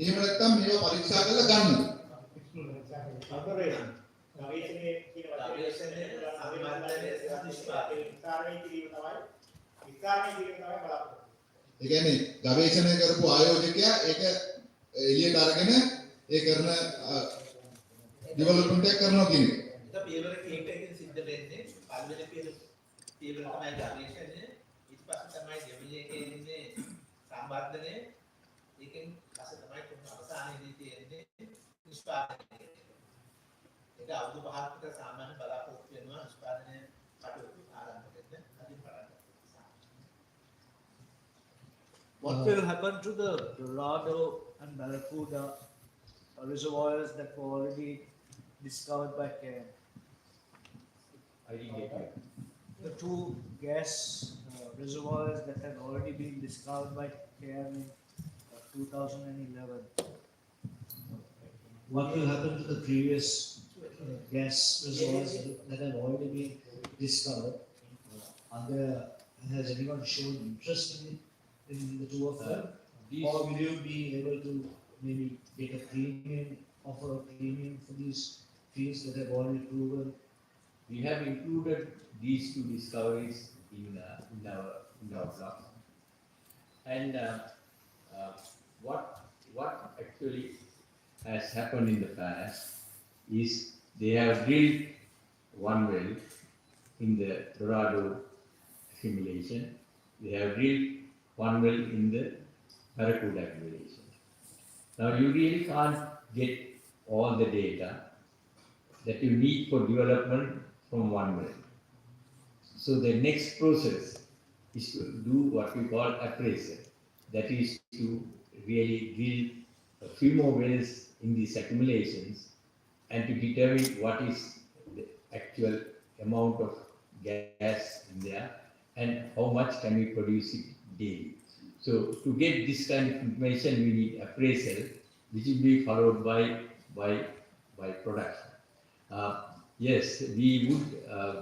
G: එහෙම නැත්නම් මේවා පරීක්ෂා කරලා ගන්නද
D: ගවේෂණයේ කියන වචනේ විකාරණය කිරීම තමයි බලාපොරොත්තු.
G: ඒ කියන්නේ ගවේෂණය කරපු ආයෝජකයා ඒක එළියට අරගෙන ඒ කරන ඩෙවලොප්මන්ට් එක කරනවා කියන එක.
H: ඒක පියවර කීපයකින් සිද්ධ වෙන්නේ පළවෙනි පියවර තමයි ගවේෂණය ඊට පස්සේ තමයි දෙවෙනි එකේ ඉන්නේ සම්වර්ධනය ඒකෙන් පස්සේ තමයි අවසානයේදී තියෙන්නේ නිෂ්පාදනය. ඒක අවුරුදු 5ක් විතර සාමාන්‍ය බලාපොරොත්තු වෙනවා නිෂ්පාදනය කටයුතු ආරම්භ වෙන්න අදින් පටන්
I: What will happen to the Dorado and Barracuda reservoirs that were already discovered by CARE?
A: I didn't get it.
I: The two gas reservoirs that had already been discovered by CARE in 2011. What will happen to the previous gas reservoirs that have already been discovered? Has anyone shown interest in the two of them? Or will you be able to maybe get a premium, offer a premium for these fields that have already proven?
A: We have included these two discoveries in our blog. And what actually has happened in the past is they have drilled one well in the Dorado accumulation. They have drilled one well in the Barracuda accumulation. Now you really can't get all the data that you need for development from one well. So the next process is to do what we call appraisal. That is to really drill a few more wells in these accumulations and to determine what is the actual amount of gas in there and how much can we produce it daily. So to get this kind of information, we need appraisal, which will be followed by production. Yes, we would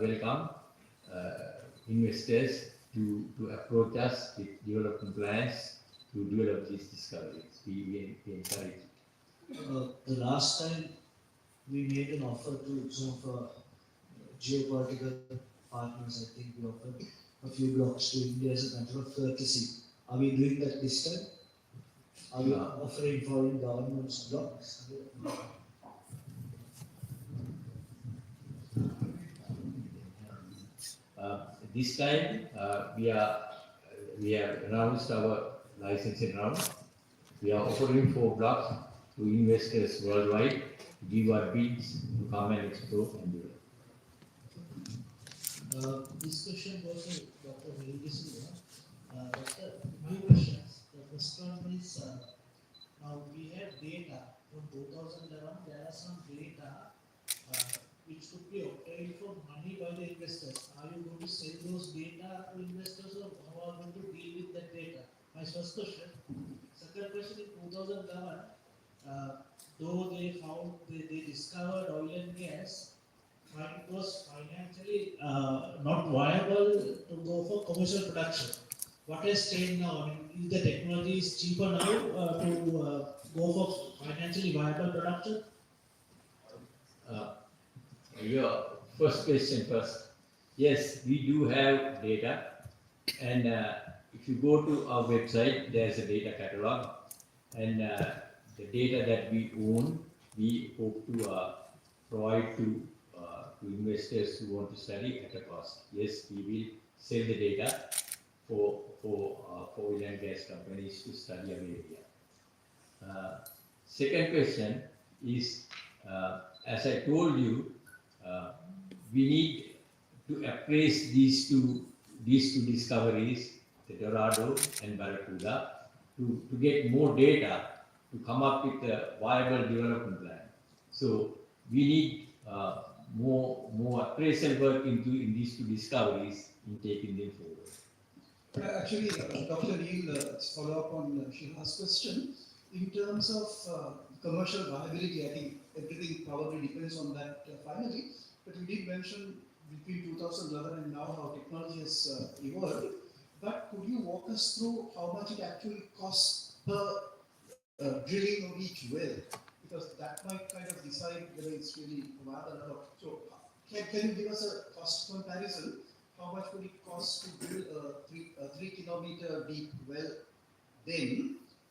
A: welcome investors to approach us with development plans to develop these discoveries. We encourage it.
I: The last time we made an offer to some of our geopolitical partners, I think we offered a few blocks to India as a matter of courtesy. Are we doing that this time? Are we offering foreign governments blocks?
A: This time we have announced our licensing round. We are offering 4 blocks to investors worldwide to give our bids to come and explore and develop.
J: This question goes to Dr. Doctor, two questions. The first one is now we have data from 2011. There are some data which could be obtained for money by the investors. Are you going to sell those data to investors or how are you going to deal with that data? My first question. Second question, in 2011, though they discovered oil and gas, but it was financially not viable to go for commercial production. What has changed now? I mean, is the technology is cheaper now to go for financially viable production?
A: Your first question first. Yes, we do have data, and if you go to our website, there's a data catalog, and the data that we own, we hope to provide to investors who want to study at a cost. Yes, we will sell the data for oil and gas companies to study our area. Second question is, as I told you, we need to appraise these two discoveries, the Dorado and Barracuda, to get more data to come up with a viable development plan. So we need more appraisal work in these two discoveries in taking them forward.
F: Actually, Dr. Neil, let's follow up on Shiva's question. In terms of commercial viability, I think everything probably depends on that finally. But we did mention between 2011 and now how technology has evolved. But could you walk us through how much it actually costs per drilling of each well? Because that might kind of decide whether it's really viable or not. So can you give us a cost comparison how much would it cost to build a 3 kilometer deep well then,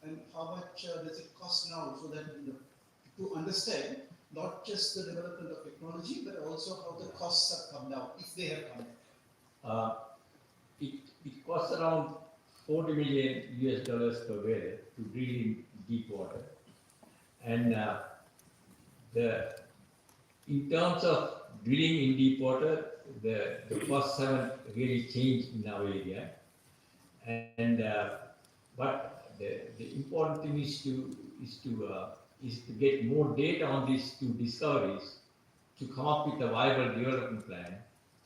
F: and how much does it cost now, so that to understand not just the development of technology, but also how the costs have come down, if they have come down.
A: It costs around 40 million US dollars per well to drill in deep water. And in terms of drilling in deep water, the costs haven't really changed in our area. And but the important thing is to get more data on these two discoveries, to come up with a viable development plan,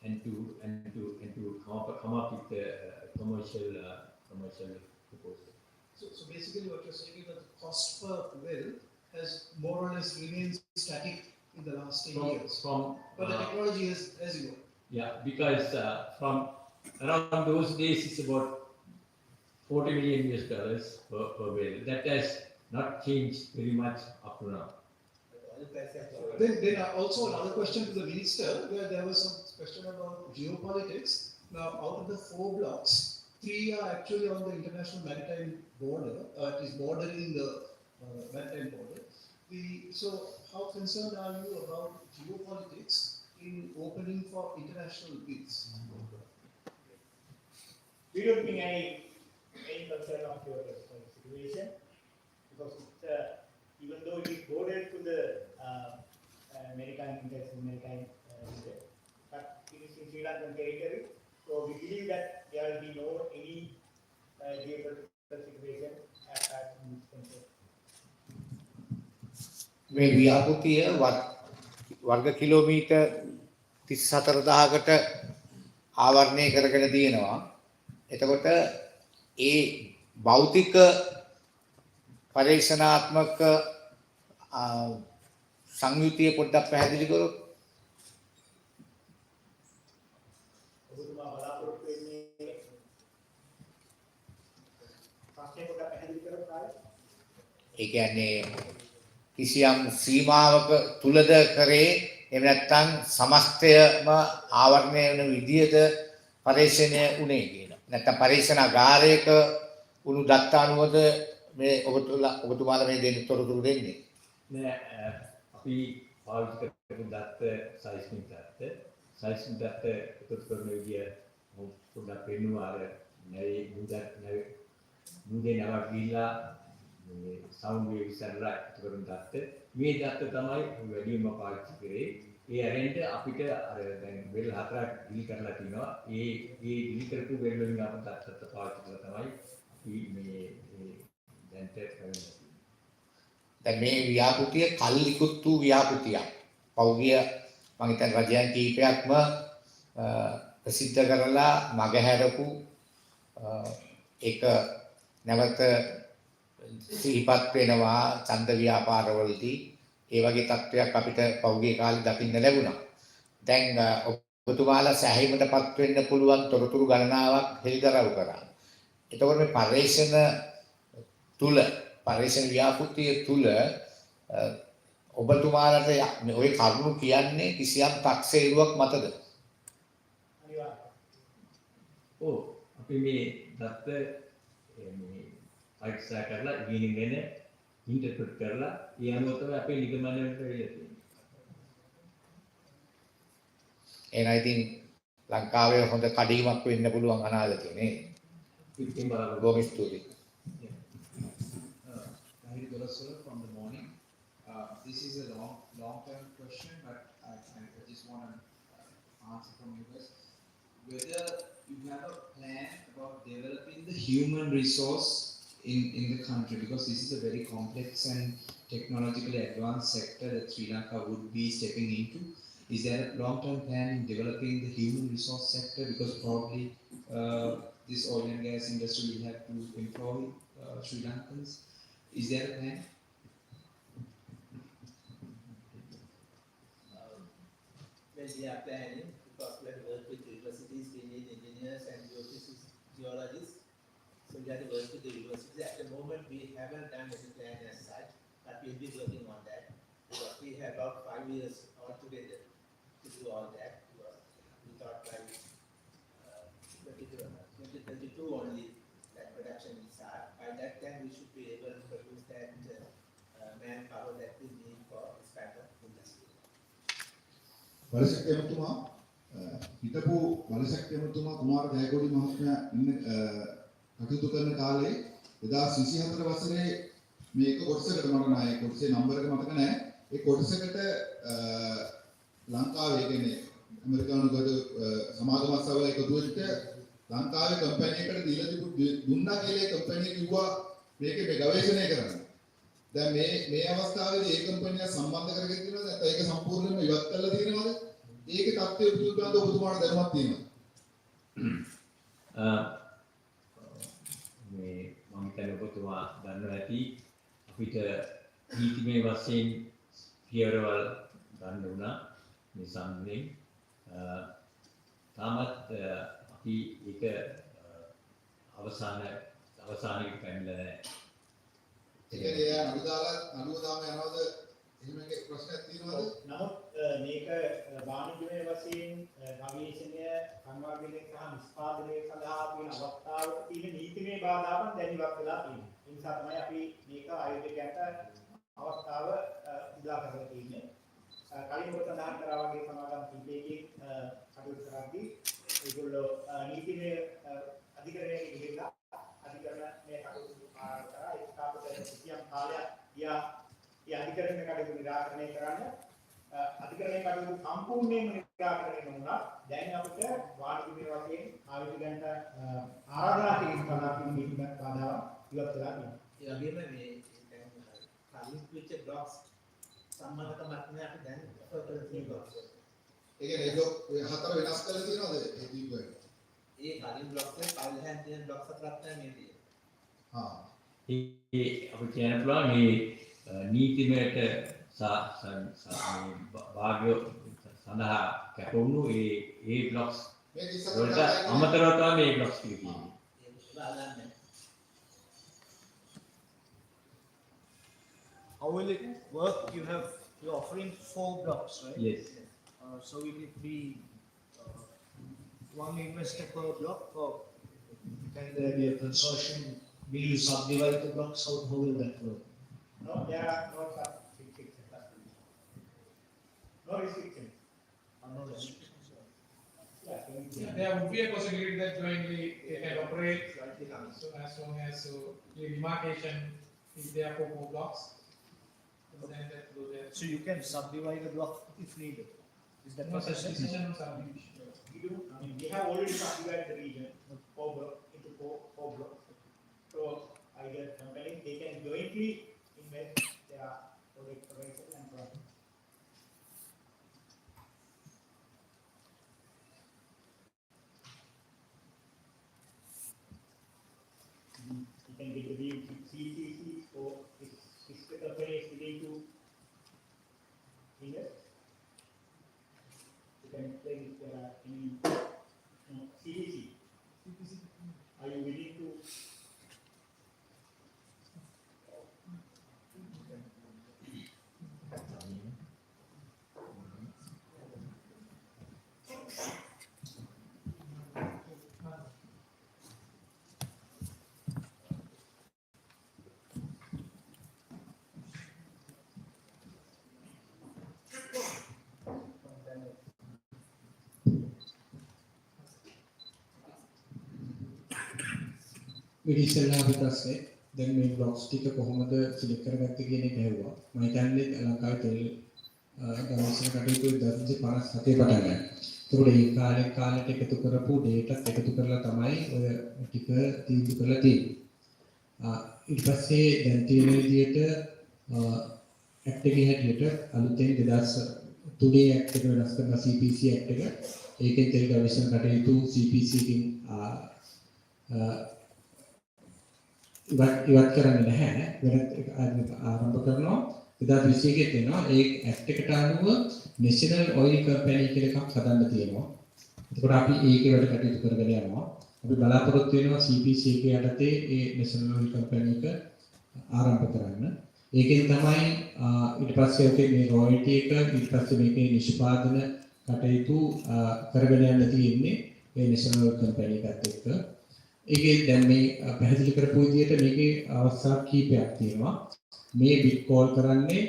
A: and to come up with a commercial proposal.
F: So basically what you're saying is that the cost per well has more or less remained static in the last 10 years. But the technology has evolved.
A: Yeah, because from around those days it's about 40 million US dollars per well. That has not changed very much up to now.
F: Then also another question to the minister, where there was some question about geopolitics. Now, out of the 4 blocks, 3 are actually on the international maritime border, it is bordering the maritime border. So, how concerned are you about geopolitics in opening for international bids?
D: We don't think any concern of your situation, because even though it is bordered to the American, but it is in Sri Lankan territory, so we believe that there will be no any geopolitical situation as concerned.
K: මේ ව්‍යාපෘතිය වර්ග kilometre 34000කට ආවරණය කරගෙන තියෙනවා. එතකොට ඒ භෞතික පරීක්ෂණාත්මක සංයුතිය පොඩ්ඩක් පැහැදිලි කරොත්.
D: ඔබතුමා බලාපොරොත්තු වෙන්නේ ප්‍රශ්නේ පොඩ්ඩක් පැහැදිලි කරොත් ආයේ.
K: ඒ කියන්නේ කිසියම් සීමාවක තුලද කරේ එහෙම නැත්නම් සමස්තයම ආවරණය වෙන විදියද පරීක්ෂණය උනේ කියන. නැත්නම් පරීක්ෂණාගාරයක උණු දත්ත අනුවද මේ ඔබතුමාලා මේ දෙන්න තොරතුරු දෙන්නේ.
A: නෑ අපි පාවිච්චි කරපු දත්ත සයිස්මික් දත්ත එකතු කරන විදිය පොඩ්ඩක් වෙනවා. අර මුදේ නවක් ගිහිල්ලා මේ සවුන්ඩ් වේව් ඉස්සරලා එකතු කරන දත්ත. මේ දත්ත තමයි වැඩිම පාවිච්චි කරේ. ඒ ඇරෙන්න අපිට අර දැන් වෙල් 4ක් ඩිලි කරලා තිනවා. ඒ ඩිලි කරපු වෙල් වලින් අපිට දත්ත පාවිච්චි කරලා තමයි අපි මේ දැන්ට කරන්නේ.
K: දැන් මේ ව්‍යාපෘතිය කල්ලිකුත් වූ ව්‍යාපෘතියක්. පෞගිය මම හිතන්නේ රජයන් කීපයක්ම ප්‍රසිද්ධ කරලා මගහැරපු ඒක නැවත සිහිපත් වෙනවා ඡන්ද ව්‍යාපාරවලදී. ඒ වගේ තත්ත්වයක් අපිට පෞගිය කාලේ දකින්න ලැබුණා. දැන් ඔබතුමාලා සෑහීමටපත් වෙන්න පුළුවන් තොරතුරු ගණනාවක් හෙළිදරව් කරා. එතකොට මේ පරීක්ෂණ ව්‍යාපෘතිය තුල ඔබතුමාලට ওই කරුණු කියන්නේ කිසියම් තක්සේරුවක් මතද?
A: අනිවාර්යයෙන්. ඔව් අපි මේ දත්ත මේ පරීක්ෂා කරලා ඉගෙනගෙන ඉන්ටර්ප්‍රට් කරලා ඒ අනුව තමයි අපේ නිගමන වලට වෙලා තියෙන්නේ.
K: එහෙනම් ඉතින් ලංකාවේ හොඳ කඩීමක් වෙන්න පුළුවන් අනාගතේ නේ.
A: ඉතින් බලමු.
K: බොහොම ස්තුතියි.
L: From the morning. This is a long-term question, but I just want to answer from you guys. Whether you have a plan about developing the human resource in the country, because this is a very complex and technologically advanced sector that Sri Lanka would be stepping into. Is there a long-term plan in developing the human resource sector? Because probably this oil and gas industry will have to employ Sri Lankans. Is there a plan?
H: Well, we are planning, because we have to work with universities, we need engineers and geologists. So we have to work with the universities. At the moment, we haven't done any plan as such, but we'll be working on that. Because we have about 5 years altogether to do all that. We thought by
G: බලශක්ති ඇමතුමා හිටපු බලශක්ති ඇමතුමා කුමාර ජයකොඩි මහත්මයා ඉන්න කටයුතු කරන කාලේ 2024 වසරේ මේක කොටසකට මට නෑ කොටසේ නම්බර් එක මතක නෑ ඒ කොටසකට ලංකාවේ කියන්නේ ඇමරිකානු ගොඩ සමාගම සභාව එකතු වෙච්ච ලංකාවේ කම්පැනි එකකට දීලා දුන්නා කියලා ඒ කම්පැනි කිව්වා මේකේ මේ ගවේෂණය කරන්න. දැන් මේ අවස්ථාවේදී ඒ කම්පැනිය සම්බන්ධ කරගෙන තියෙනවද නැත්නම් ඒක සම්පූර්ණයෙන්ම ඉවත් කරලා තියෙනවද? ඒකේ තත්ත්වය පිළිබඳව ඔබතුමාට දැනුමක් තියෙනවද?
A: මේ මම හිතන්නේ ඔබතුමා දන්නවා ඇති අපිට නීතිමය වශයෙන් පියවරවල් ගන්න උනා මේ සම්මෙන් තාමත් අපි ඒක අවසානයකට පැමිණලා නැහැ.
G: ඒ කියන්නේ අනුදාම යනවාද එහෙම එක ප්‍රශ්නයක් තියෙනවද?
D: නමුත් මේක වාණිජ්‍යමය වශයෙන් ගවේෂණය සංවර්ධනය සහ නිෂ්පාදනය සඳහා තියෙන අවස්ථාවක තියෙන නීතිමය බාධාවන් දැන් ඉවත් වෙලා තියෙනවා. ඒ නිසා තමයි අපි මේක ආයෝජකයන්ට අවස්ථාව උදා කරලා තියෙන්නේ. කලින් ඔබ සඳහන් කරා වගේ සමාගම් කීපයකින් කටයුතු කරද්දී ඒගොල්ලෝ නීතිමය අධිකරණයේ ගිහිල්ලා අධිකරණ මේ කටයුතු ආරම්භ කරා. ඒක තාපත කිසියම් කාලයක් ගියා. ඒ අධිකරණයේ කටයුතු නිරාකරණය කරන්න අධිකරණයේ කටයුතු සම්පූර්ණයෙන්ම නිරාකරණය වුණා. දැන් අපිට වාණිජ්‍ය වශයෙන් ආයෝජකයන්ට ආරාධනා කිරීම සඳහා නීතිමය බාධාවන් ඉවත් වෙලා තියෙනවා.
H: ඒ වගේම මේ කලින් පිච්ච බ්ලොක්ස් සම්මතකමක් නෑ අපි දැන් ඔෆර් කරන බ්ලොක්ස්.
G: ඒ කියන්නේ ඒක හතර වෙනස් කරලා තියෙනවද ඒ දීපේ?
H: ඒ කලින් බ්ලොක්ස් වල පල්ලෙහාන් තියෙන බ්ලොක්ස් හතරක් තමයි මේ තියෙන්නේ.
A: ඒ අපි කියන්න පුළුවන් මේ නීතිමයට භාග්‍ය සඳහා කැපවුණු ඒ බ්ලොක්ස් වලට අමතරව තමයි මේ බ්ලොක්ස් ටික තියෙන්නේ.
H: ඒක බලන්න.
J: How will it work? You're offering 4 blocks, right?
A: Yes.
J: So will it be one investor per block, or can there be a consortium? Will you subdivide the blocks? How will that work?
D: No, there are no restrictions. No restrictions.
J: No restrictions.
D: Yeah.
C: There would be a possibility that jointly they can operate so as long as the demarcation is there for 4 blocks. Then that go there.
J: So you can subdivide the block if needed. Is that
C: No
J: what
C: such
J: you're saying?
C: decision on subdivision.
D: We do. I mean, we have already subdivided the region into four blocks. So either companies they can jointly invest their product operation and profit. You can get the deal with CCC or if the company is willing to invest. You can explain if there are any CDC. Are you willing to?
M: ඉතින්ලා අපි පස්සේ දැන් මේ blocks ටික කොහොමද select කරගත්තේ කියන එක ඇහුවා. මම හිතන්නේ ලංකාවේ තෙල් ගවේෂණ කටයුතු 1957 පටන් ගත්තා. ඒකෝට ඒ කාලෙට එකතු කරපු ඩේටාත් එකතු කරලා තමයි ඔය ටික තීන්දුව කරලා තියෙන්නේ. ඊට පස්සේ දැන් තියෙන විදිහට ඇක්ට් එකේ හැටියට අලුතෙන් 2003 ඇක්ට් එක වෙනස් කරන CPC ඇක්ට් එක. ඒකෙන් තෙල් ගවේෂණ කටයුතු CPC එකෙන් ඉවත් කරන්නේ නැහැ. වෙනත් ආරම්භ කරනවා 2021 වෙනවා. ඒ ඇක්ට් එකට අනුව National Oil Company කියලා එකක් හදන්න තියෙනවා. එතකොට අපි ඒකේ වැඩ කටයුතු කරගෙන යනවා. අපි බලාපොරොත්තු වෙනවා CPC එකේ යටතේ ඒ National Oil Company එක ආරම්භ කරන්න. ඒකෙන් තමයි ඊට පස්සේ ඔකේ මේ royalty එක ඊට පස්සේ මේකේ නිෂ්පාදන කටයුතු කරගෙන යන්න තියෙන්නේ ඒ National Oil Company එකත් එක්ක. ඒකේ දැන් මේ පැහැදිලි කරපු විදිහට මේකේ අවස්ථා කීපයක් තියෙනවා. මේ බිට් කෝල් කරන්නේ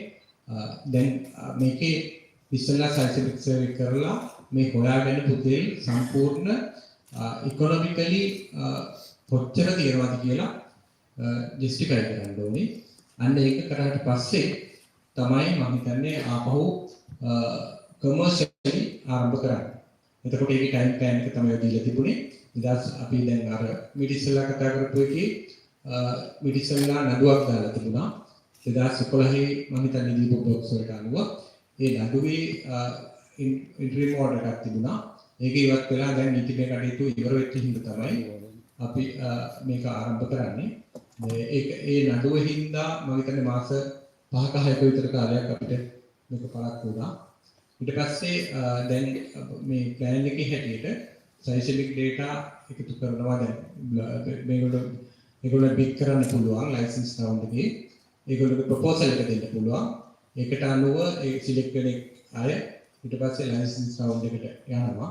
M: දැන් මේකේ ඉස්සෙල්ලා සයින්ටිෆික් සර්වේ කරලා මේ හොයාගෙන පුතේ සම්පූර්ණ ඉකොනොමිකලි කොච්චර තියෙනවද කියලා ජස්ටිෆයි කරන්න ඕනේ. අන්න ඒක කරාට පස්සේ තමයි මම හිතන්නේ ආපහු කමර්ෂියලි ආරම්භ කරන්නේ. එතකොට ඒකේ ටයිම් ප්ලෑන් එක තමයි දීලා තිබුණේ. ඉතින් අපි දැන් අර මිඩිස්සලා කතා කරපු එකේ මිඩිස්සලා නඩුවක් දාලා තිබුණා. 2011 මම හිතන්නේ දීපු බොක්ස් වලට අනුව ඒ නඩුවේ ඉන්ට්‍රීම් ඕඩර් එකක් තිබුණා. ඒක ඉවත් වෙලා දැන් නීතිමය කටයුතු ඉවර වෙච්ච හින්දා තමයි අපි මේක ආරම්භ කරන්නේ. ඒ නඩුවේ හින්දා මම හිතන්නේ මාස 5ක 6ක විතර කාලයක් අපිට මේක පළක් වුණා. ඊට පස්සේ දැන් මේ ප්ලෑන් එකේ හැටියට සයින්ටිෆික් ඩේටා එකතු කරනවා. දැන් මේගොල්ලෝ බික් කරන්න පුළුවන් ලයිසන්ස් රවුන්ඩ් එකේ. ඒගොල්ලෝගේ ප්‍රොපෝසල් එක දෙන්න පුළුවන්. ඒකට අනුව ඒ සිලෙක්ට් වෙන අය ඊට පස්සේ ලයිසන්ස් රවුන්ඩ් එකට යනවා.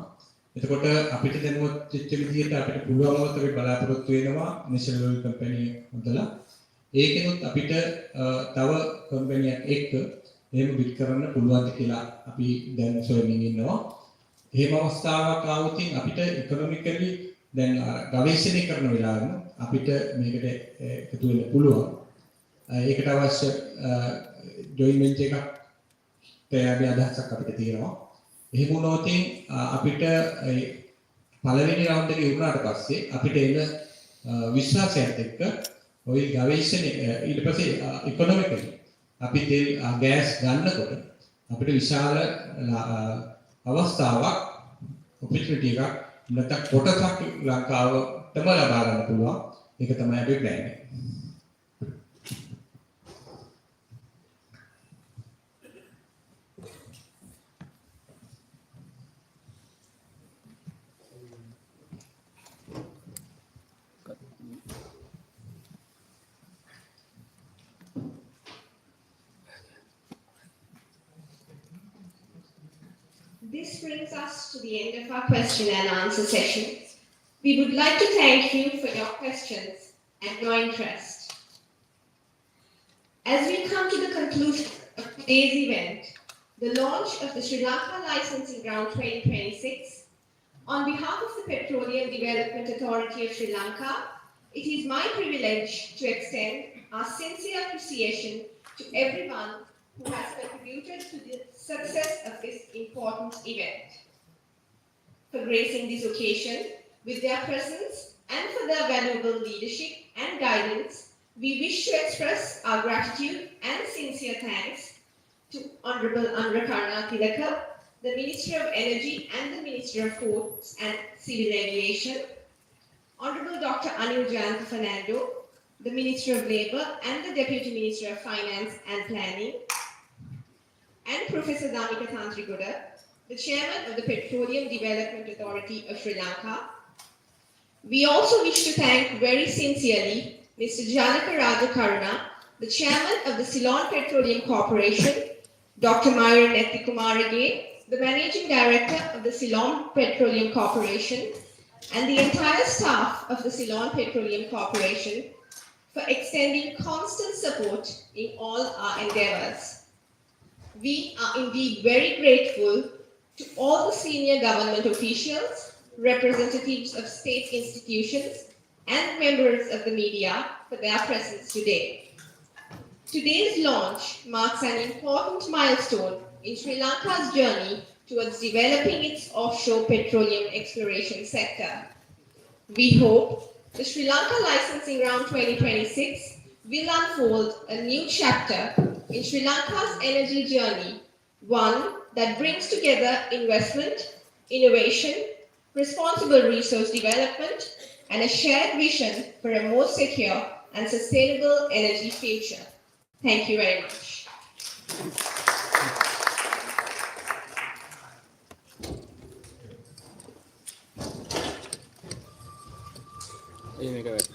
M: එතකොට අපිට දැනුවත් වෙච්ච විදිහට අපිට පුළුවන් වුණොත් අපි බලාපොරොත්තු වෙනවා නැෂනල් ඔයිල් කම්පැනි හදලා ඒකෙනුත් අපිට තව කම්පැනියක් එක්ක එහෙම බිඩ් කරන්න පුළුවන්ද කියලා අපි දැන් සොයමින් ඉන්නවා. එහෙම අවස්ථාවක් ආවොත් අපිට ඉකොනොමිකලි දැන් ගවේෂණය කරන වෙලාවෙම අපිට මේකට එකතු වෙන්න පුළුවන්. ඒකට අවශ්‍ය ජොයින් වෙන්චර් එකක් තයාගේ අදහසක් අපිට තියෙනවා. එහෙම වුණොත් අපිට පළවෙනි රවුන්ඩ් එකේ ඉවරනාට පස්සේ අපිට එන විශ්වාසයත් එක්ක ওই ගවේෂණය ඊට පස්සේ ඉකොනොමිකලි අපි තෙල් ගෑස් ගන්නකොට අපිට විශාල අවස්ථාවක් ඔපචුනිටි එකක් නැත්නම් කොටසක් ලංකාවටම ලබා ගන්න පුළුවන්. ඒක තමයි අපේ ප්ලෑන් එක.
B: This brings us to the end of our question and answer session. We would like to thank you for your questions and your interest. As we come to the conclusion of today's event, the launch of the Sri Lanka Licensing Round 2026, on behalf of the Petroleum Development Authority of Sri Lanka, it is my privilege to extend our sincere appreciation to everyone who has contributed to the success of this important event. For gracing this occasion with their presence and for their valuable leadership and guidance, we wish to express our gratitude and sincere thanks to Honorable Anurakana Tilaka, the Minister of Energy and the Minister of Ports and Civil Aviation, Honorable Dr. Anil Jayanta Fernando, the Minister of Labour and the Deputy Minister of Finance and Planning, and Professor Damika Tantriguda, the Chairman of the Petroleum Development Authority of Sri Lanka. We also wish to thank very sincerely Mr. Janaka Rajakaruna, the Chairman of the Ceylon Petroleum Corporation, Dr. Myron Nettikumarage, the Managing Director of the Ceylon Petroleum Corporation, and the entire staff of the Ceylon Petroleum Corporation for extending constant support in all our endeavors. We are indeed very grateful to all the senior government officials, representatives of state institutions, and members of the media for their presence today. Today's launch marks an important milestone in Sri Lanka's journey towards developing its offshore petroleum exploration sector. We hope the Sri Lanka Licensing Round 2026 will unfold a new chapter in Sri Lanka's energy journey, one that brings together investment, innovation, responsible resource development, and a shared vision for a more secure and sustainable energy future. Thank you very much.
N: ini kayak